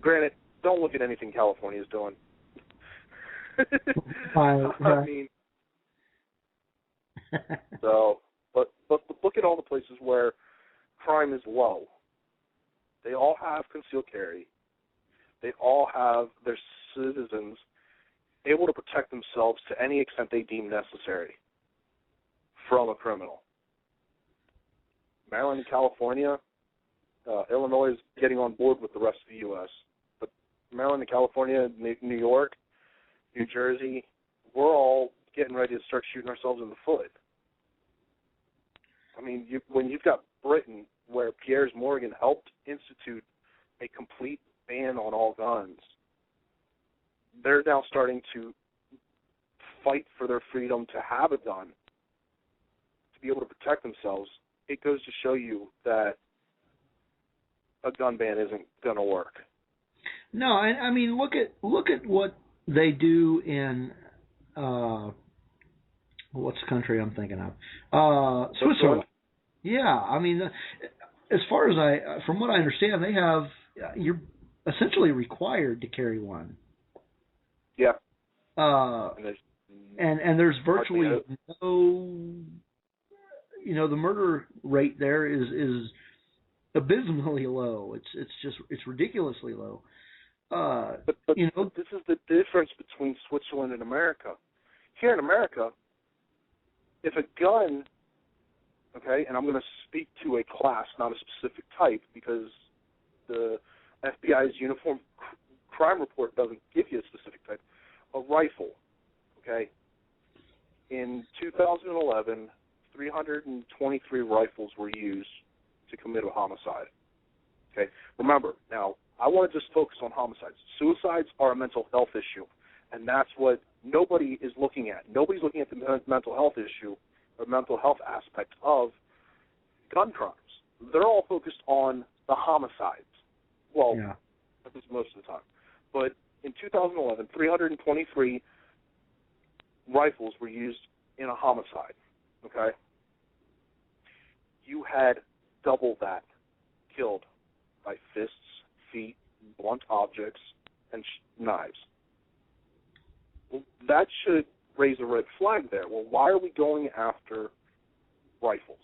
Granted, don't look at anything California is doing. I mean, but look at all the places where crime is low. They all have concealed carry. They all have their citizens able to protect themselves to any extent they deem necessary from a criminal. Maryland and California, Illinois is getting on board with the rest of the U.S., but Maryland and California, New York, New Jersey, we're all getting ready to start shooting ourselves in the foot. I mean, when you've got Britain, where Piers Morgan helped institute a complete ban on all guns, they're now starting to fight for their freedom to have a gun, to be able to protect themselves. It goes to show you that a gun ban isn't going to work. No, I mean, look at what they do in what's the country I'm thinking of? Switzerland. Yeah, I mean, as far as from what I understand, they have you're essentially required to carry one. Yeah. And there's virtually no, the murder rate there is abysmally low. It's ridiculously low. But this is the difference between Switzerland and America. Here in America, if a gun, and I'm going to speak to a class, not a specific type, because the FBI's Uniform Crime Report doesn't give you a specific type. A rifle, in 2011, 323 rifles were used to commit a homicide. Remember, now, I want to just focus on homicides. Suicides are a mental health issue, and that's what nobody is looking at. Nobody's looking at the mental health issue or mental health aspect of gun crimes. They're all focused on the homicides. Well, at least most of the time. But in 2011, 323 rifles were used in a homicide, You had double that killed by fists, feet, blunt objects, and knives. Well, that should raise a red flag there. Well, why are we going after rifles?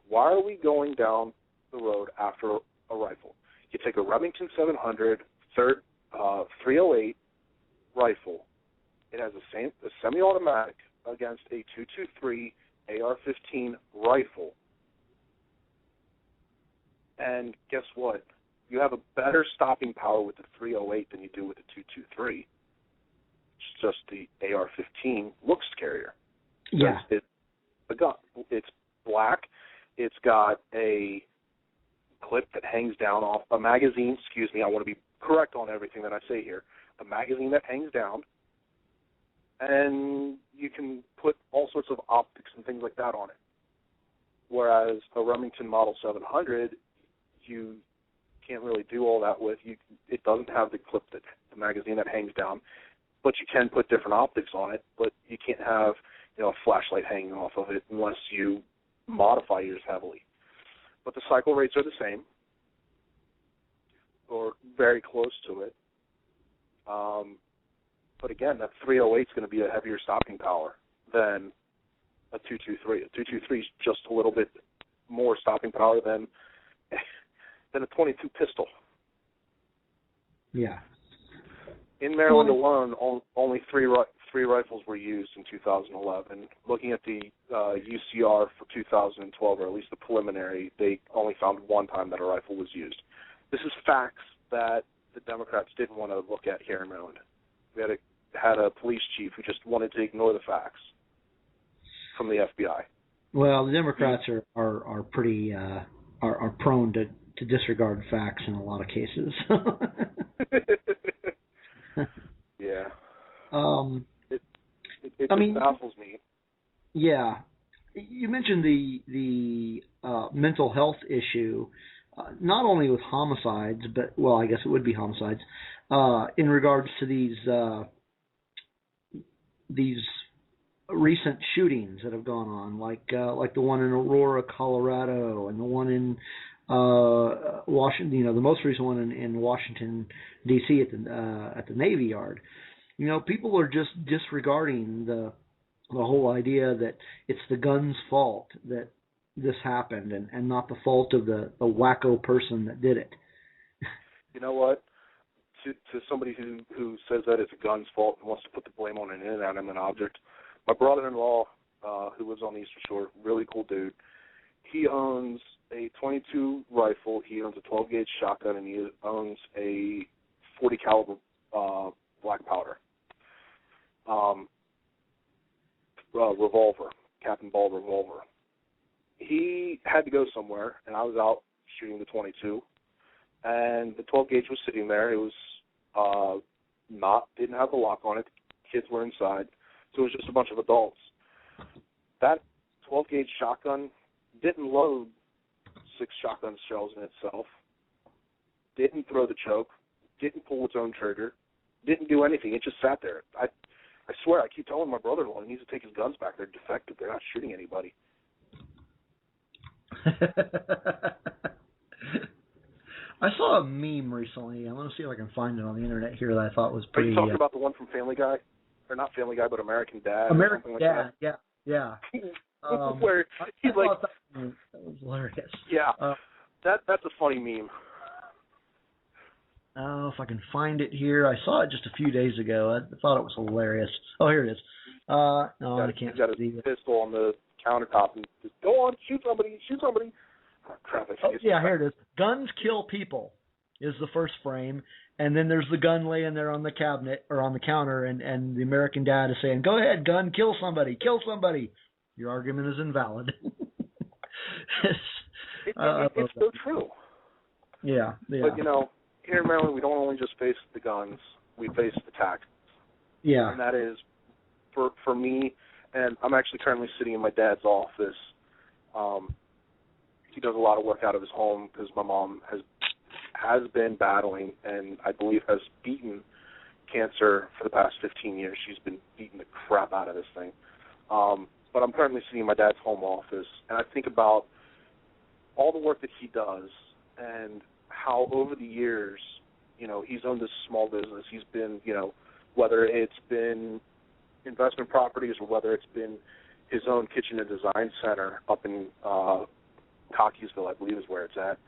Why are we going down the road after a rifle? You take a Remington 700 308 rifle. It has a semi-automatic against a .223 AR-15 rifle. And guess what? You have a better stopping power with the 308 than you do with the .223. It's just the AR-15 looks scarier. Yeah. It's a gun. It's black. It's got a clip that hangs down off a magazine. Excuse me, I want to be correct on everything that I say here. A magazine that hangs down, and you can put all sorts of optics and things like that on it. Whereas a Remington Model 700, you can't really do all that with. It doesn't have the magazine that hangs down, but you can put different optics on it. But you can't have a flashlight hanging off of it unless you modify yours heavily. But the cycle rates are the same, or very close to it. But again, that 308 is going to be a heavier stopping power than a 223. A 223 is just a little bit more stopping power than a 22 pistol. Yeah. In Maryland alone, only three rifles were used in 2011. Looking at the UCR for 2012, or at least the preliminary, they only found one time that a rifle was used. This is facts that the Democrats didn't want to look at here in Maryland. We had a police chief who just wanted to ignore the facts from the FBI. Well, the Democrats are pretty are prone to disregard facts in a lot of cases. Yeah. It just baffles me. Yeah. You mentioned the mental health issue, not only with homicides, but, well, I guess it would be homicides, in regards to these recent shootings that have gone on, like the one in Aurora, Colorado, and the one in Washington. The most recent one in Washington D.C. at the Navy Yard. People are just disregarding the whole idea that it's the gun's fault that this happened, and not the fault of the wacko person that did it. You know what? To somebody who says that it's a gun's fault and wants to put the blame on an inanimate object, my brother-in-law, who lives on the Eastern Shore, really cool dude, he owns a 22 rifle, he owns a 12-gauge shotgun, and he owns a 40 caliber black powder revolver, Captain Ball revolver. He had to go somewhere, and I was out shooting the 22, and the 12-gauge was sitting there. It was didn't have the lock on it. The kids were inside, so it was just a bunch of adults. That 12-gauge shotgun didn't load 6 shotgun shells in itself, didn't throw the choke, didn't pull its own trigger, didn't do anything. It just sat there. I swear, I keep telling my brother-in-law he needs to take his guns back. They're defective. They're not shooting anybody. I saw a meme recently. I'm going to see if I can find it on the internet here that I thought was pretty... Are you talking about the one from Family Guy? Or not Family Guy, but American Dad? American or Dad, like that? yeah. Where he's like... That was hilarious. Yeah, that's a funny meme. I don't know if I can find it here. I saw it just a few days ago. I thought it was hilarious. Oh, here it is. No, I can't see it. He's got a pistol on the countertop and just, go on, shoot somebody. Oh, crap, yeah, here it is. Guns kill people is the first frame, and then there's the gun laying there on the cabinet or on the counter, and the American Dad is saying, go ahead, gun, kill somebody. Your argument is invalid. It's so true. Yeah. But, here in Maryland, we don't only just face the guns, we face the taxes. Yeah. And that is, for me, and I'm actually currently sitting in my dad's office. He does a lot of work out of his home because my mom has been battling and I believe has beaten cancer for the past 15 years. She's been beating the crap out of this thing. But I'm currently sitting in my dad's home office, and I think about all the work that he does and how over the years, he's owned this small business. He's been, whether it's been investment properties or whether it's been his own kitchen and design center up in Cockeysville, I believe is where it's at.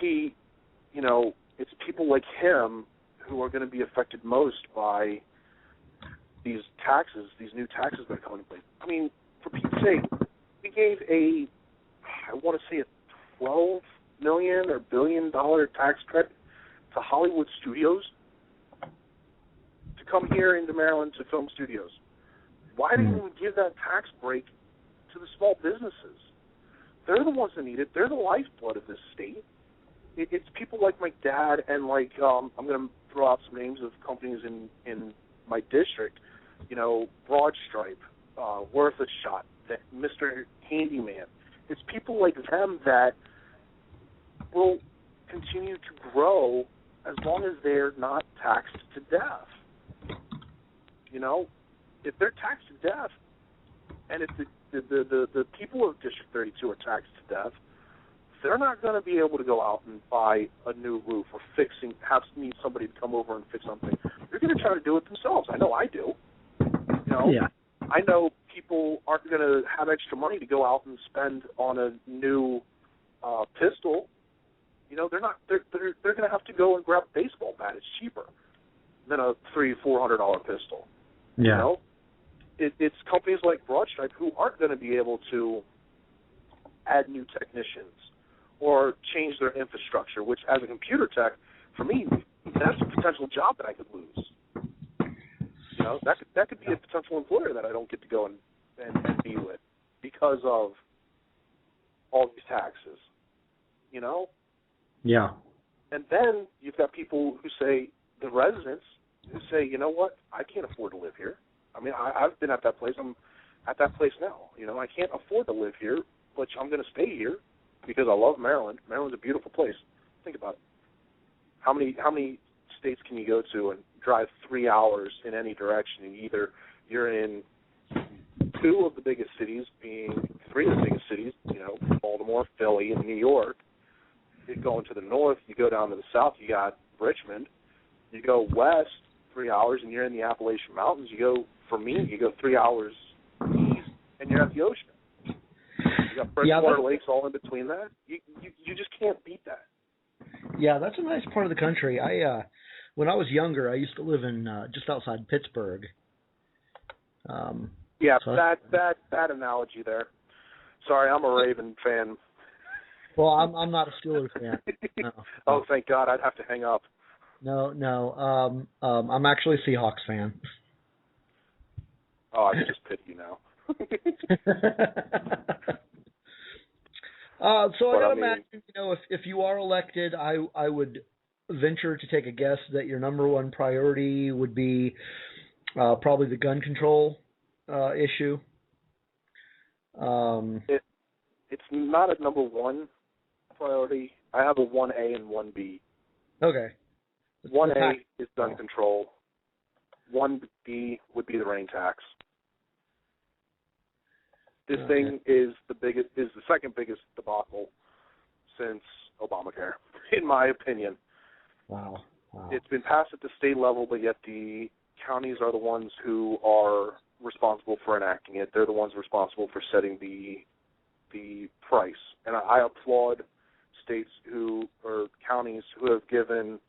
He, it's people like him who are going to be affected most by these taxes, these new taxes that are coming in place. I mean, for Pete's sake, we gave I want to say a $12 million or $1 billion tax credit to Hollywood studios to come here into Maryland to film studios. Why didn't we give that tax break to the small businesses? They're the ones that need it. They're the lifeblood of this state. it's people like my dad and like I'm going to throw out some names of companies in my district. You know, Broad Stripe, Worth a Shot, Mr. Handyman. It's people like them that will continue to grow as long as they're not taxed to death. You know, if they're taxed to death, and if the people of District 32 are taxed to death, they're not going to be able to go out and buy a new roof or need somebody to come over and fix something. They're going to try to do it themselves. I know I do. You know, yeah. I know people aren't going to have extra money to go out and spend on a new pistol. You know, they're going to have to go and grab a baseball bat. It's cheaper than a $300-400 pistol. Yeah. You know, it's companies like Broadstripe who aren't going to be able to add new technicians or change their infrastructure. Which, as a computer tech, for me, that's a potential job that I could lose. You know, that could be a potential employer that I don't get to go and be with because of all these taxes. You know? Yeah. And then you've got people who say, the residents who say, you know what, I can't afford to live here. I mean, I've been at that place. I'm at that place now. You know, I can't afford to live here, but I'm going to stay here because I love Maryland. Maryland's a beautiful place. Think about it. How many states can you go to and drive 3 hours in any direction? And either you're in two of the biggest cities, being three of the biggest cities, you know, Baltimore, Philly, and New York. You go into the north, you go down to the south, you got Richmond. You go west 3 hours, and you're in the Appalachian Mountains. You go 3 hours east, and you're at the ocean. You got freshwater lakes all in between that. You just can't beat that. Yeah, that's a nice part of the country. When I was younger, I used to live in just outside Pittsburgh. Yeah, so that analogy there. Sorry, I'm a Raven fan. Well, I'm not a Steelers fan. No. Oh, thank God! I'd have to hang up. No. I'm actually a Seahawks fan. Oh, I can just pity you now. So I gotta imagine, you know, if you are elected, I would venture to take a guess that your number one priority would be probably the gun control issue. It's not a number one priority. I have a 1A and 1B. Okay. 1A is gun control. 1B would be the rain tax. This thing is the second biggest debacle since Obamacare, in my opinion. Wow. It's been passed at the state level, but yet the counties are the ones who are responsible for enacting it. They're the ones responsible for setting the price. And I applaud states or counties who have given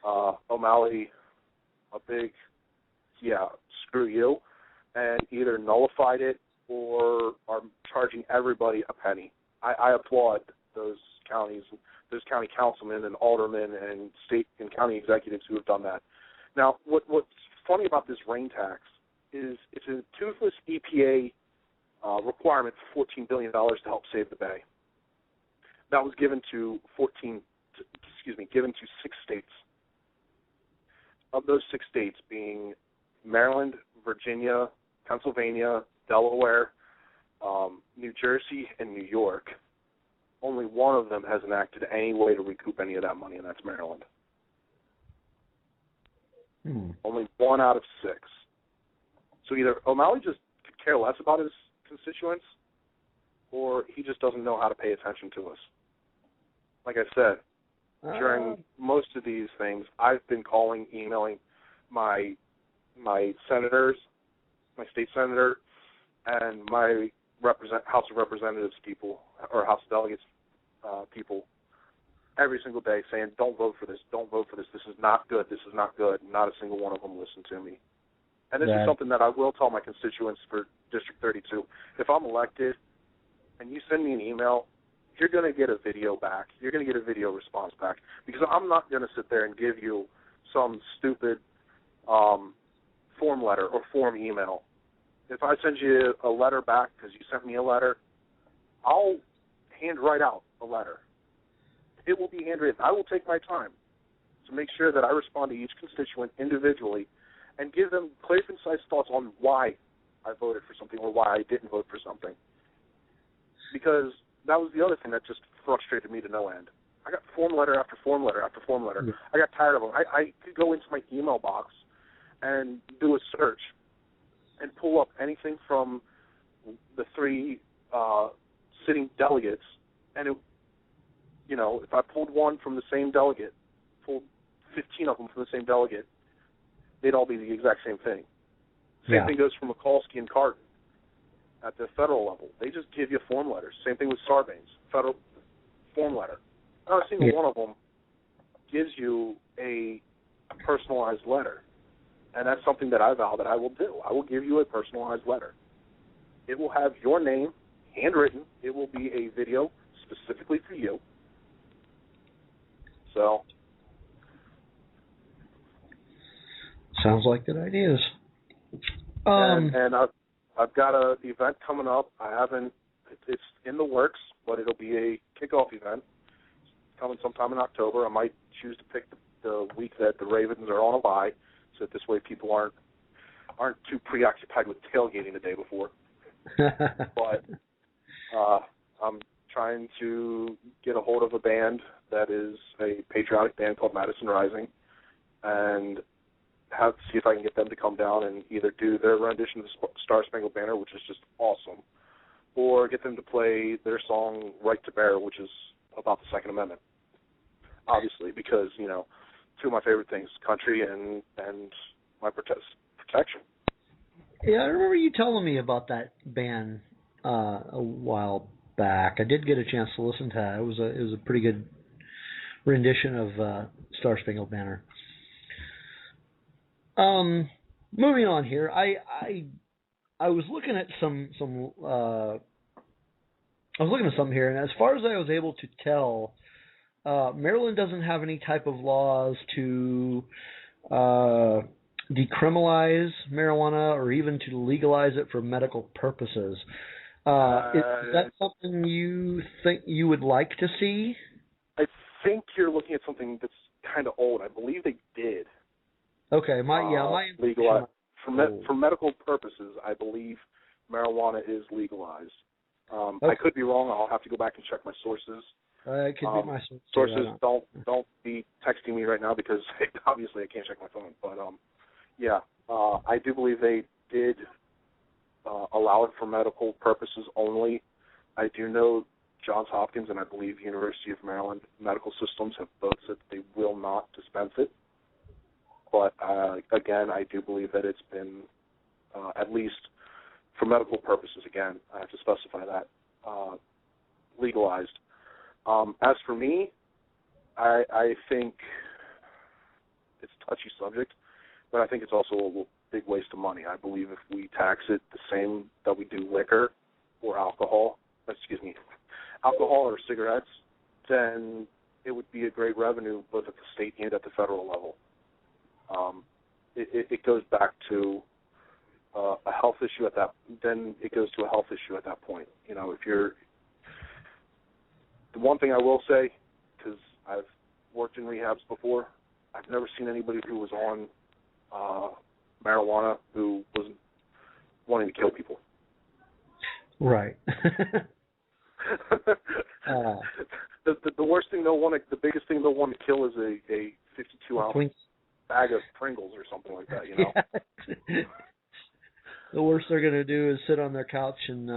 O'Malley a big, screw you, and either nullified it or are charging everybody a penny. I applaud those counties, those county councilmen and aldermen and state and county executives who have done that. Now, what's funny about this rain tax is it's a toothless EPA requirement for $14 billion to help save the Bay. That was given to 6 states. Of those 6 states being Maryland, Virginia, Pennsylvania, Delaware, New Jersey, and New York, only one of them has enacted any way to recoup any of that money, and that's Maryland. Only 1 out of 6. So either O'Malley just could care less about his constituents, or he just doesn't know how to pay attention to us. Like I said, during most of these things, I've been calling, emailing my senators, my state senator, and my House of Representatives people, or House of Delegates people, every single day saying, don't vote for this, this is not good, Not a single one of them listened to me. And this is something that I will tell my constituents for District 32. If I'm elected and you send me an email, you're going to get a video back. You're going to get a video response back, because I'm not going to sit there and give you some stupid form letter or form email. If I send you a letter back because you sent me a letter, I'll handwrite out a letter. it will be handwritten. I will take my time to make sure that I respond to each constituent individually and give them clear, concise thoughts on why I voted for something or why I didn't vote for something. Because that was the other thing that just frustrated me to no end. I got form letter after form letter after form letter. Yeah. I got tired of them. I could go into my email box and do a search and pull up anything from the 3 sitting delegates, and it, if I pulled one from the same delegate, pulled 15 of them from the same delegate, they'd all be the exact same thing. Same thing goes for Mikulski and Cardin at the federal level. They just give you form letters. Same thing with Sarbanes, federal form letter. Not a single one of them gives you a personalized letter. And that's something that I vow that I will do. I will give you a personalized letter. It will have your name, handwritten. It will be a video specifically for you. So. Sounds like good ideas. And I've got an event coming up. It's in the works, but it'll be a kickoff event. It's coming sometime in October. I might choose to pick the week that the Ravens are on a bye, so that this way people aren't too preoccupied with tailgating the day before. But I'm trying to get a hold of a band that is a patriotic band called Madison Rising, and see if I can get them to come down and either do their rendition of the Star Spangled Banner, which is just awesome, or get them to play their song Right to Bear, which is about the Second Amendment, obviously, because, two of my favorite things, country and my protection. Yeah, I remember you telling me about that band a while back. I did get a chance to listen to that. It was a pretty good rendition of Star Spangled Banner. Moving on here, I was looking at some here, and as far as I was able to tell, Maryland doesn't have any type of laws to decriminalize marijuana or even to legalize it for medical purposes. Is that something you think you would like to see? I think you're looking at something that's kind of old. I believe they did. Okay, legalized for medical purposes. I believe marijuana is legalized. Okay. I could be wrong. I'll have to go back and check my sources. It could be my sources. Don't be texting me right now because obviously I can't check my phone. But I do believe they did allow it for medical purposes only. I do know Johns Hopkins and I believe University of Maryland medical systems have both said they will not dispense it. But, again, I do believe that it's been, at least for medical purposes, again, I have to specify that, legalized. As for me, I think it's a touchy subject, but I think it's also a big waste of money. I believe if we tax it the same that we do liquor or alcohol or cigarettes, then it would be a great revenue both at the state and at the federal level. It goes back to a health issue at that. Then it goes to a health issue at that point. If you're the one thing I will say, because I've worked in rehabs before, I've never seen anybody who was on marijuana who wasn't wanting to kill people. Right. The worst thing the biggest thing they'll want to kill is a 52-ounce bag of Pringles or something like that, Yeah. The worst they're going to do is sit on their couch and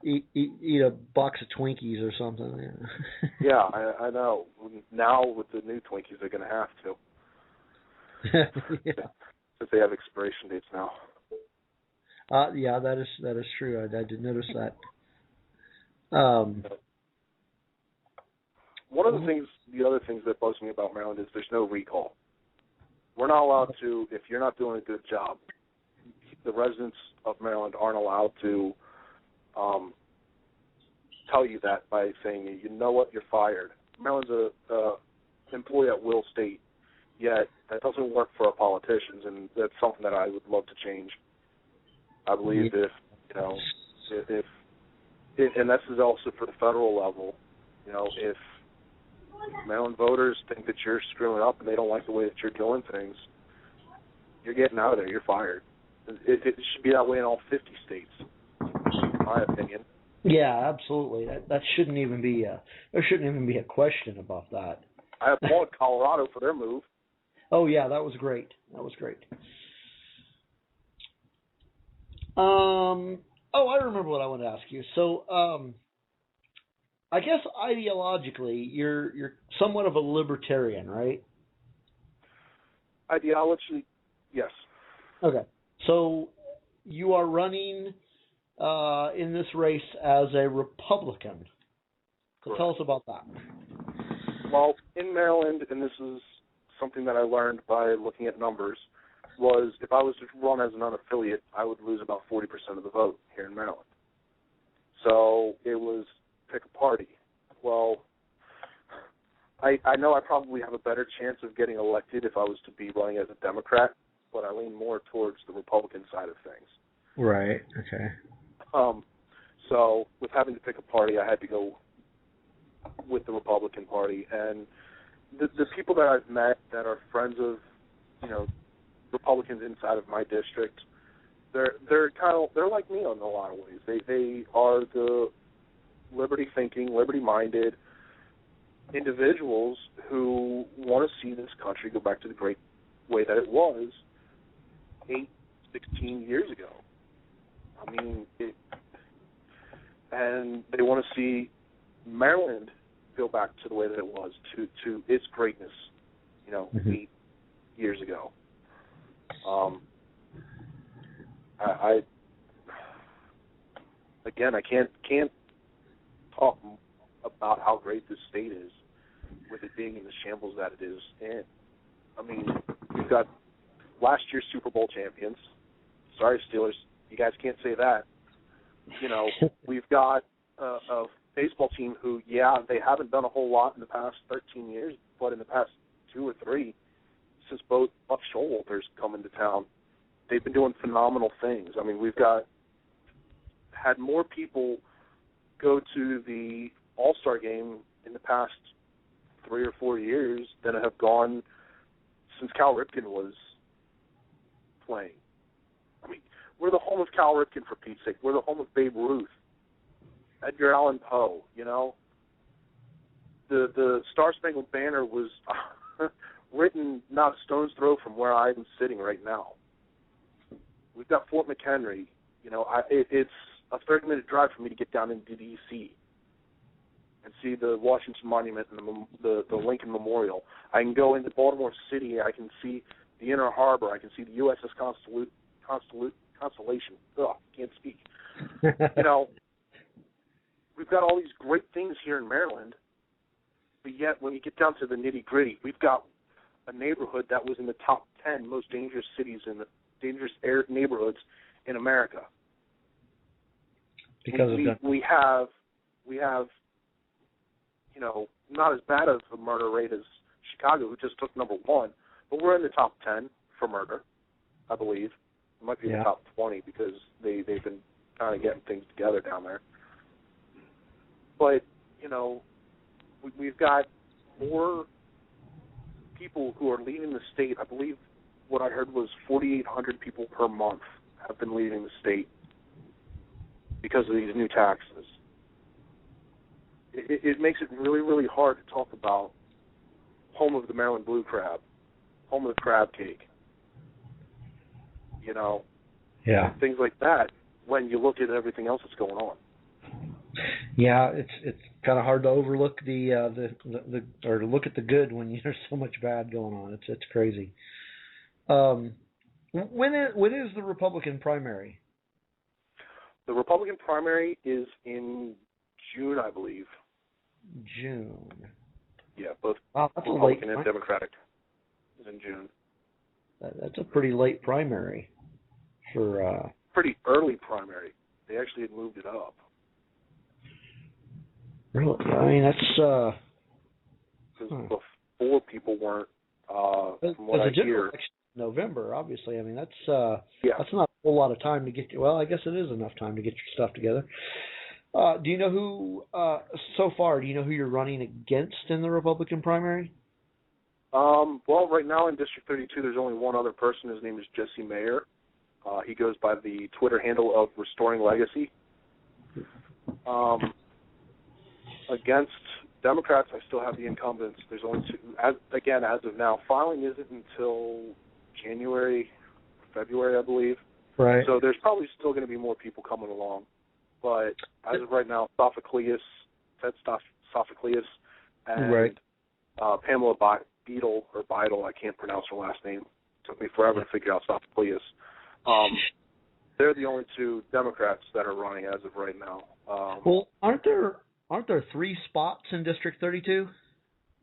eat a box of Twinkies or something. Yeah, I know. Now with the new Twinkies, they're going to have to. Yeah. Since they have expiration dates now. Yeah, that is true. I did notice that. One of the other things that bugs me about Maryland is there's no recall. We're not allowed to, if you're not doing a good job, the residents of Maryland aren't allowed to tell you that by saying, you know what, you're fired. Maryland's a employee at will state, yet that doesn't work for our politicians, and that's something that I would love to change. I believe if and this is also for the federal level, if Maryland voters think that you're screwing up and they don't like the way that you're doing things, you're getting out of there. You're fired. It should be that way in all 50 states, in my opinion. Yeah, absolutely. That shouldn't even be there shouldn't even be a question about that. I applaud Colorado for their move. Oh yeah, that was great. That was great. I remember what I wanted to ask you. So, I guess ideologically, you're somewhat of a libertarian, right? Ideology, yes. Okay. So you are running in this race as a Republican. So tell us about that. Well, in Maryland, and this is something that I learned by looking at numbers, was if I was to run as an unaffiliate, I would lose about 40% of the vote here in Maryland. So it was pick a party. Well, I know I probably have a better chance of getting elected if I was to be running as a Democrat, but I lean more towards the Republican side of things. Right, okay. So with having to pick a party, I had to go with the Republican Party. And the people that I've met that are friends of, Republicans inside of my district, they're like me in a lot of ways. They are the liberty-thinking, liberty-minded individuals who want to see this country go back to the great way that it was 16 years ago. I mean, and they want to see Maryland go back to the way that it was, to its greatness, 8 years ago. I can't talk about how great this state is with it being in the shambles that it is in. I mean, we've got last year's Super Bowl champions. Sorry, Steelers, you guys can't say that. We've got a baseball team who, they haven't done a whole lot in the past 13 years, but in the past 2 or 3, since both Buck Showalter's come into town, they've been doing phenomenal things. I mean, we've had more people go to the All-Star game in the past 3 or 4 years than have gone since Cal Ripken was playing. I mean, we're the home of Cal Ripken, for Pete's sake. We're the home of Babe Ruth, Edgar Allan Poe, The Star-Spangled Banner was written not a stone's throw from where I'm sitting right now. We've got Fort McHenry. It's a 30-minute drive for me to get down into D.C. and see the Washington Monument and the Lincoln Memorial. I can go into Baltimore City. I can see the Inner Harbor. I can see the USS Constellation. Ugh, can't speak. We've got all these great things here in Maryland, but yet when you get down to the nitty-gritty, we've got a neighborhood that was in the top 10 most dangerous cities and dangerous neighborhoods in America. Because we have not as bad of a murder rate as Chicago, who just took number 1, but we're in the top 10 for murder, I believe. It might be in the top 20 because they've been kind of getting things together down there. But, we've got more people who are leaving the state. I believe what I heard was 4,800 people per month have been leaving the state because of these new taxes. It makes it really, really hard to talk about home of the Maryland blue crab, home of the crab cake, things like that when you look at everything else that's going on. Yeah, it's kind of hard to overlook or to look at the good when there's so much bad going on. It's crazy. When is the Republican primary? The Republican primary is in June, I believe. June. Yeah, both that's Republican and Democratic is in June. That's a pretty late primary for. Pretty early primary. They actually had moved it up. Really? I mean, that's because before people weren't. From what I hear, November, obviously. I mean, that's not a whole lot of time to get. Well, I guess it is enough time to get your stuff together. Do you know who, so far, do you know who you're running against in the Republican primary? Well, right now in District 32, there's only one other person. His name is Jesse Mayer. He goes by the Twitter handle of Restoring Legacy. Against Democrats, I still have the incumbents. There's only two. As of now, filing isn't until January, February, I believe. Right. So there's probably still going to be more people coming along. But as of right now, Ted Sophocleus, and right. Pamela Beadle, I can't pronounce her last name. It took me forever to figure out Sophocleus. They're the only two Democrats that are running as of right now. Well, aren't there 3 spots in District 32?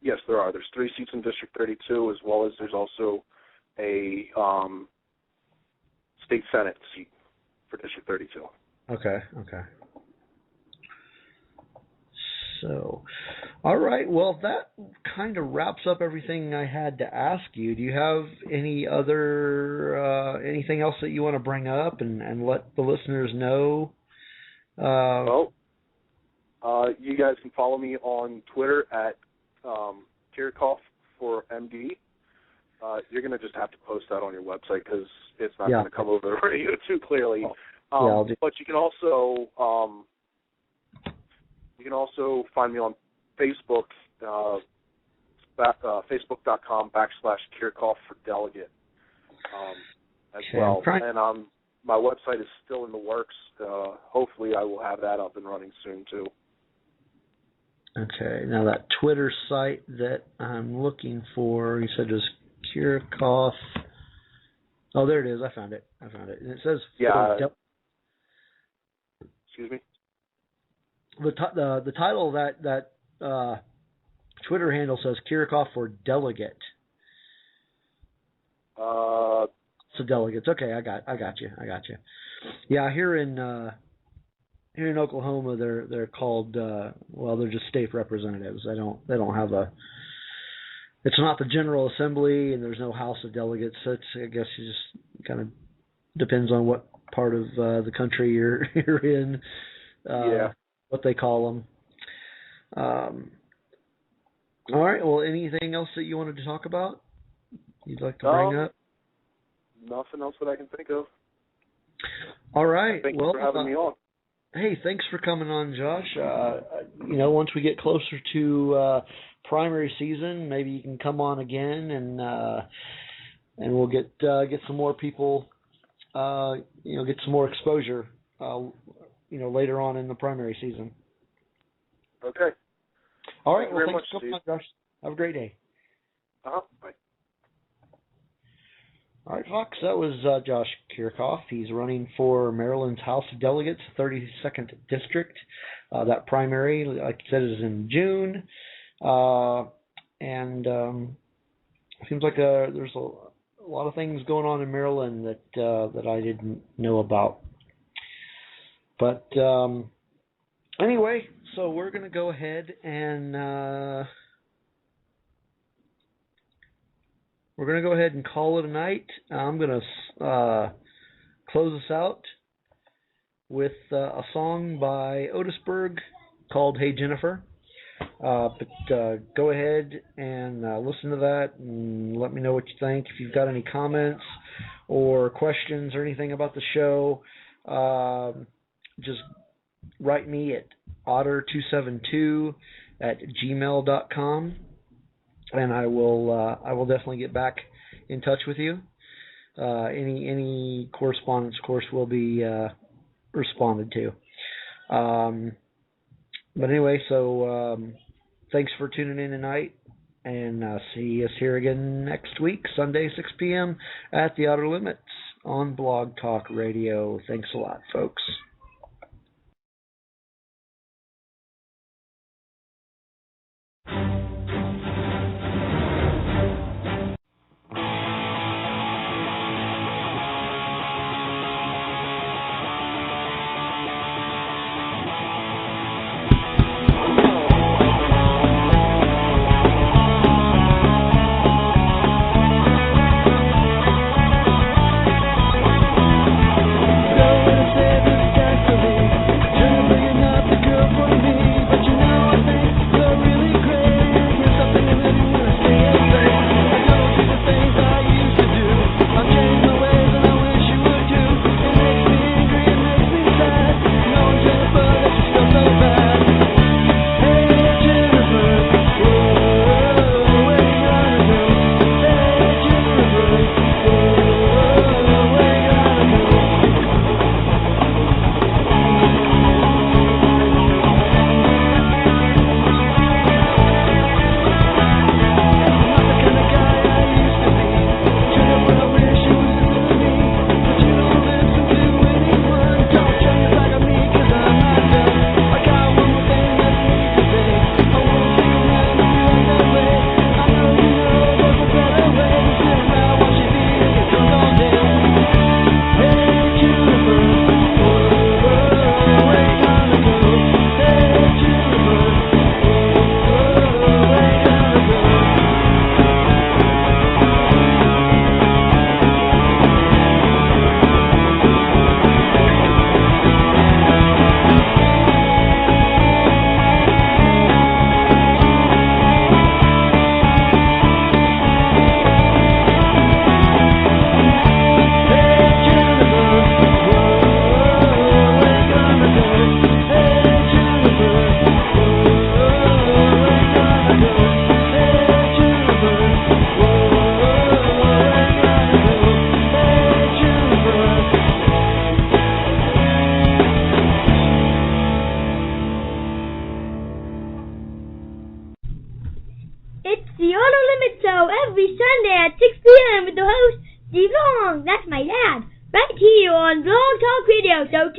Yes, there are. There's 3 seats in District 32, as well as there's also a state Senate seat for District 32. Okay. So, all right. Well, that kind of wraps up everything I had to ask you. Do you have any other anything else that you want to bring up and let the listeners know? You guys can follow me on Twitter at Kiracofe for MD. You're going to just have to post that on your website because it's not going to come over the radio too clearly. But you can also find me on Facebook, Facebook.com/Kiracofe for delegate as well. And my website is still in the works. Hopefully I will have that up and running soon too. Okay. Now that Twitter site that I'm looking for, you said was Kiracofe. Oh, there it is. I found it. And it says excuse me? The title of that Twitter handle says Kiracofe for delegate. So delegates. Okay, I got you. Yeah, here in Oklahoma, they're called they're just state representatives. They don't have a. It's not the General Assembly, and there's no House of Delegates. So I guess it just kind of depends on what part of the country you're in. What they call them. All right. Well, anything else that you wanted to talk about? You'd like to bring up? Nothing else that I can think of. All right. Thank you for having me on. Hey, thanks for coming on, Josh. Once we get closer to primary season, maybe you can come on again, and we'll get some more people. Get some more exposure. Later on in the primary season. Okay. All right. Thank you very much, for coming on, Josh. Have a great day. Bye. All right, Fox. That was Josh Kiracofe. He's running for Maryland's House of Delegates, 32nd District. That primary, like I said, is in June. Seems like there's a lot of things going on in Maryland that I didn't know about. But anyway, so we're going to go ahead and call it a night. I'm going to close us out with a song by Otisburg called Hey Jennifer. But go ahead and listen to that and let me know what you think. If you've got any comments or questions or anything about the show, just write me at otter272@gmail.com, and I will definitely get back in touch with you. Any correspondence, of course, will be responded to. But anyway, so thanks for tuning in tonight, and see us here again next week, Sunday, 6 p.m. at the Otter Limits on Blog Talk Radio. Thanks a lot, folks. Go and say this It's the Otter Limits Show every Sunday at 6 p.m. with the host, Steve Long. That's my dad. Right here on Blog Talk Radio. So